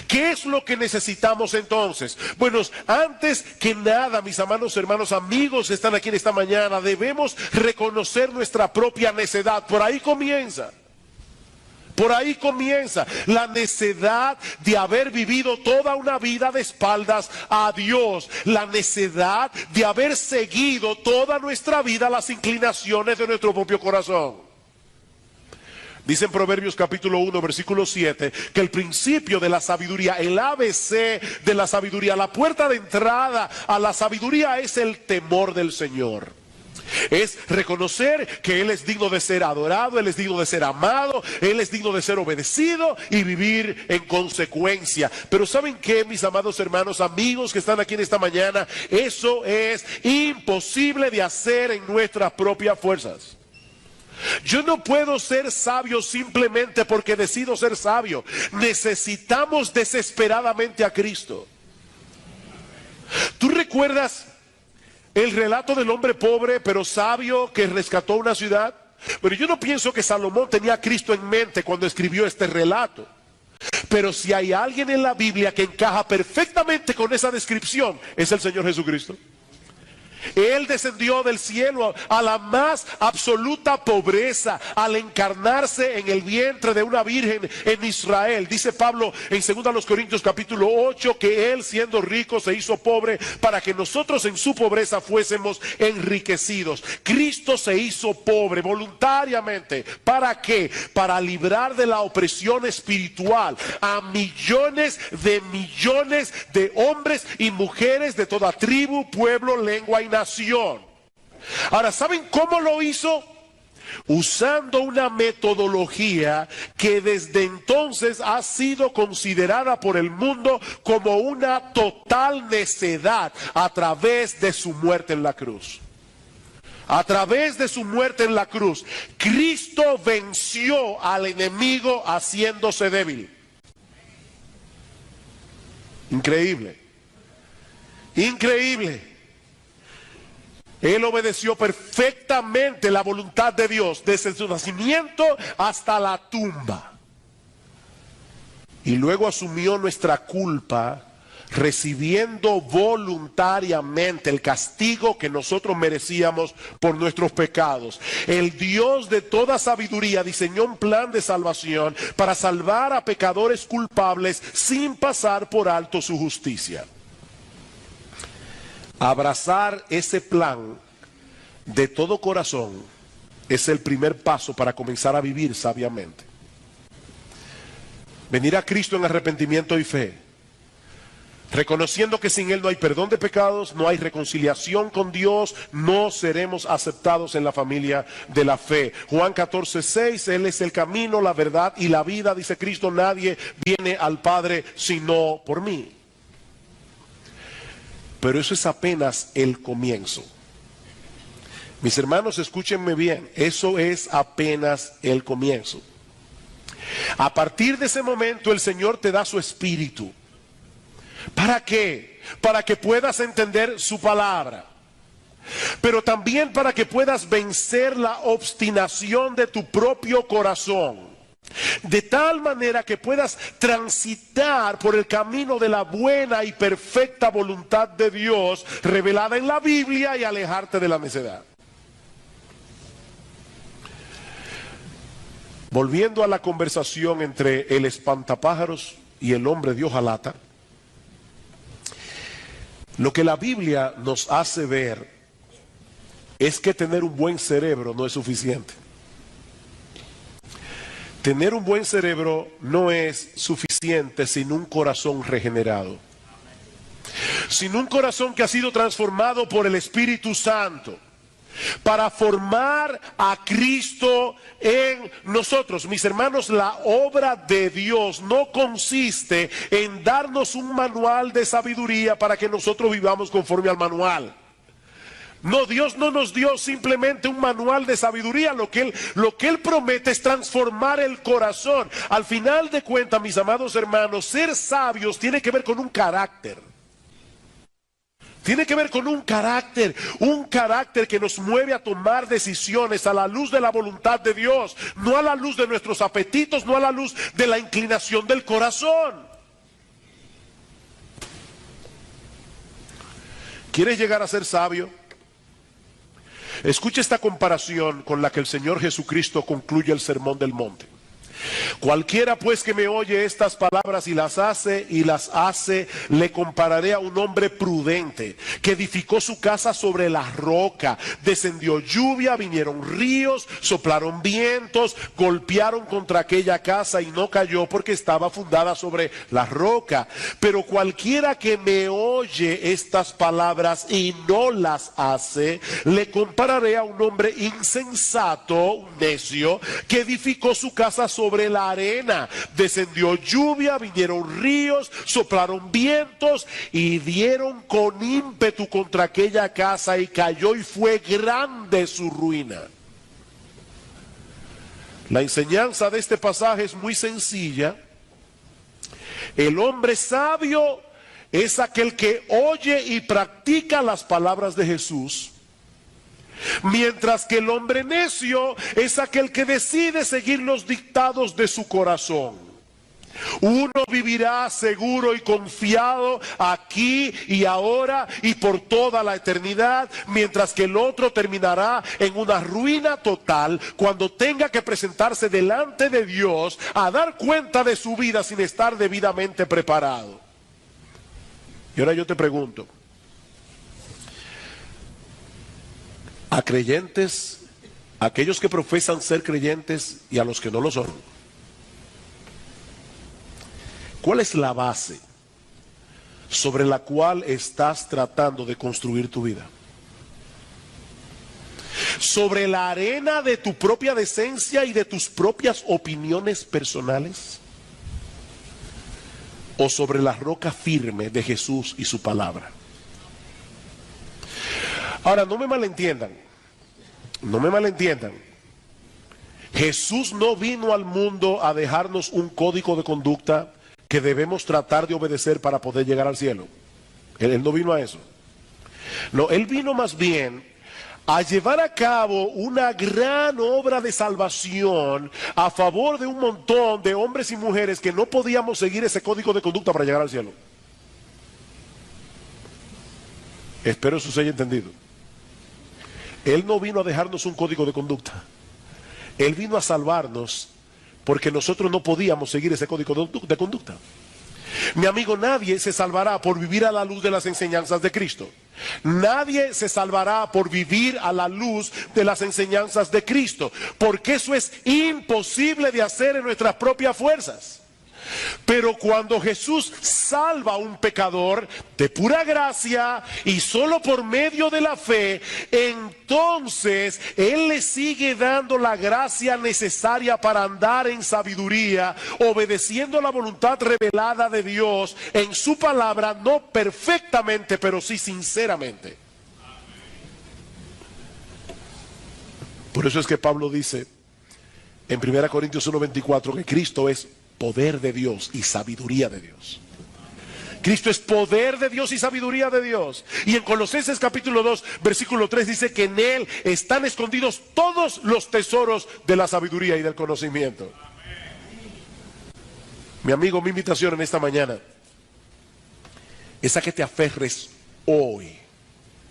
¿Qué es lo que necesitamos entonces? Bueno, antes que nada, mis amados hermanos, amigos que están aquí en esta mañana, debemos reconocer nuestra propia necedad. Por ahí comienza. Por ahí comienza la necedad de haber vivido toda una vida de espaldas a Dios. La necedad de haber seguido toda nuestra vida las inclinaciones de nuestro propio corazón. Dice en Proverbios capítulo 1, versículo 7, que el principio de la sabiduría, el ABC de la sabiduría, la puerta de entrada a la sabiduría es el temor del Señor. Es reconocer que Él es digno de ser adorado, Él es digno de ser amado, Él es digno de ser obedecido y vivir en consecuencia. Pero ¿saben qué, mis amados hermanos, amigos que están aquí en esta mañana? Eso es imposible de hacer en nuestras propias fuerzas. Yo no puedo ser sabio simplemente porque decido ser sabio. Necesitamos desesperadamente a Cristo. ¿Tú recuerdas el relato del hombre pobre pero sabio que rescató una ciudad? Pero yo no pienso que Salomón tenía a Cristo en mente cuando escribió este relato. Pero si hay alguien en la Biblia que encaja perfectamente con esa descripción, es el Señor Jesucristo. Él descendió del cielo a la más absoluta pobreza al encarnarse en el vientre de una virgen en Israel. Dice Pablo en 2 Corintios capítulo 8 que Él, siendo rico, se hizo pobre para que nosotros en su pobreza fuésemos enriquecidos. Cristo se hizo pobre voluntariamente. ¿Para qué? Para librar de la opresión espiritual a millones de hombres y mujeres de toda tribu, pueblo, lengua y nación. Ahora, ¿saben cómo lo hizo? Usando una metodología que desde entonces ha sido considerada por el mundo como una total necedad a través de su muerte en la cruz. A través de su muerte en la cruz, Cristo venció al enemigo haciéndose débil. Increíble. Increíble. Él obedeció perfectamente la voluntad de Dios desde su nacimiento hasta la tumba. Y luego asumió nuestra culpa, recibiendo voluntariamente el castigo que nosotros merecíamos por nuestros pecados. El Dios de toda sabiduría diseñó un plan de salvación para salvar a pecadores culpables sin pasar por alto su justicia. Abrazar ese plan de todo corazón es el primer paso para comenzar a vivir sabiamente. Venir a Cristo en arrepentimiento y fe, reconociendo que sin Él no hay perdón de pecados, no hay reconciliación con Dios, no seremos aceptados en la familia de la fe. Juan 14:6, Él es el camino, la verdad y la vida, dice Cristo, nadie viene al Padre sino por mí. Pero eso es apenas el comienzo. Mis hermanos, escúchenme bien, eso es apenas el comienzo. A partir de ese momento el Señor te da su espíritu. ¿Para qué? Para que puedas entender su palabra. Pero también para que puedas vencer la obstinación de tu propio corazón. De tal manera que puedas transitar por el camino de la buena y perfecta voluntad de Dios revelada en la Biblia y alejarte de la necedad. Volviendo a la conversación entre el espantapájaros y el hombre de hojalata, lo que la Biblia nos hace ver es que tener un buen cerebro no es suficiente. Tener un buen cerebro no es suficiente sin un corazón regenerado. Sin un corazón que ha sido transformado por el Espíritu Santo para formar a Cristo en nosotros. Mis hermanos, la obra de Dios no consiste en darnos un manual de sabiduría para que nosotros vivamos conforme al manual. No, Dios no nos dio simplemente un manual de sabiduría. Lo que Él promete es transformar el corazón. Al final de cuentas, mis amados hermanos, ser sabios tiene que ver con un carácter. Tiene que ver con un carácter que nos mueve a tomar decisiones a la luz de la voluntad de Dios, no a la luz de nuestros apetitos, no a la luz de la inclinación del corazón. ¿Quieres llegar a ser sabio? Escucha esta comparación con la que el Señor Jesucristo concluye el Sermón del Monte. Cualquiera pues que me oye estas palabras y las hace, le compararé a un hombre prudente que edificó su casa sobre la roca. Descendió lluvia, vinieron ríos, soplaron vientos, golpearon contra aquella casa y no cayó porque estaba fundada sobre la roca. Pero cualquiera que me oye estas palabras y no las hace, le compararé a un hombre insensato, un necio, que edificó su casa sobre la arena. Descendió lluvia, vinieron ríos, soplaron vientos y dieron con ímpetu contra aquella casa y cayó y fue grande su ruina. La enseñanza de este pasaje es muy sencilla. El hombre sabio es aquel que oye y practica las palabras de Jesús, mientras que el hombre necio es aquel que decide seguir los dictados de su corazón. Uno vivirá seguro y confiado aquí y ahora y por toda la eternidad, mientras que el otro terminará en una ruina total cuando tenga que presentarse delante de Dios a dar cuenta de su vida sin estar debidamente preparado. Y ahora yo te pregunto, a creyentes, a aquellos que profesan ser creyentes y a los que no lo son, ¿cuál es la base sobre la cual estás tratando de construir tu vida? ¿Sobre la arena de tu propia decencia y de tus propias opiniones personales? ¿O sobre la roca firme de Jesús y su palabra? Ahora, no me malentiendan. Jesús no vino al mundo a dejarnos un código de conducta que debemos tratar de obedecer para poder llegar al cielo. Él no vino a eso. No, Él vino más bien a llevar a cabo una gran obra de salvación a favor de un montón de hombres y mujeres que no podíamos seguir ese código de conducta para llegar al cielo. Espero eso se haya entendido. Él no vino a dejarnos un código de conducta. Él vino a salvarnos porque nosotros no podíamos seguir ese código de conducta. Mi amigo, nadie se salvará por vivir a la luz de las enseñanzas de Cristo. Nadie se salvará por vivir a la luz de las enseñanzas de Cristo, porque eso es imposible de hacer en nuestras propias fuerzas. Pero cuando Jesús salva a un pecador de pura gracia y solo por medio de la fe, entonces Él le sigue dando la gracia necesaria para andar en sabiduría, obedeciendo la voluntad revelada de Dios en su palabra, no perfectamente, pero sí sinceramente. Por eso es que Pablo dice en 1 Corintios 1:24 que Cristo es poder de Dios y sabiduría de Dios. Cristo es poder de Dios y sabiduría de Dios. Y en Colosenses capítulo 2, versículo 3 dice que en Él están escondidos todos los tesoros de la sabiduría y del conocimiento. Mi amigo, mi invitación en esta mañana es a que te aferres hoy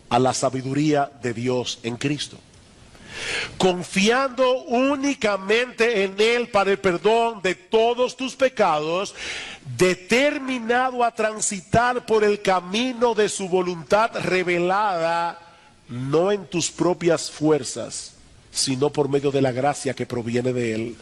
a la sabiduría de Dios en Cristo, confiando únicamente en Él para el perdón de todos tus pecados, determinado a transitar por el camino de su voluntad revelada, no en tus propias fuerzas, sino por medio de la gracia que proviene de Él.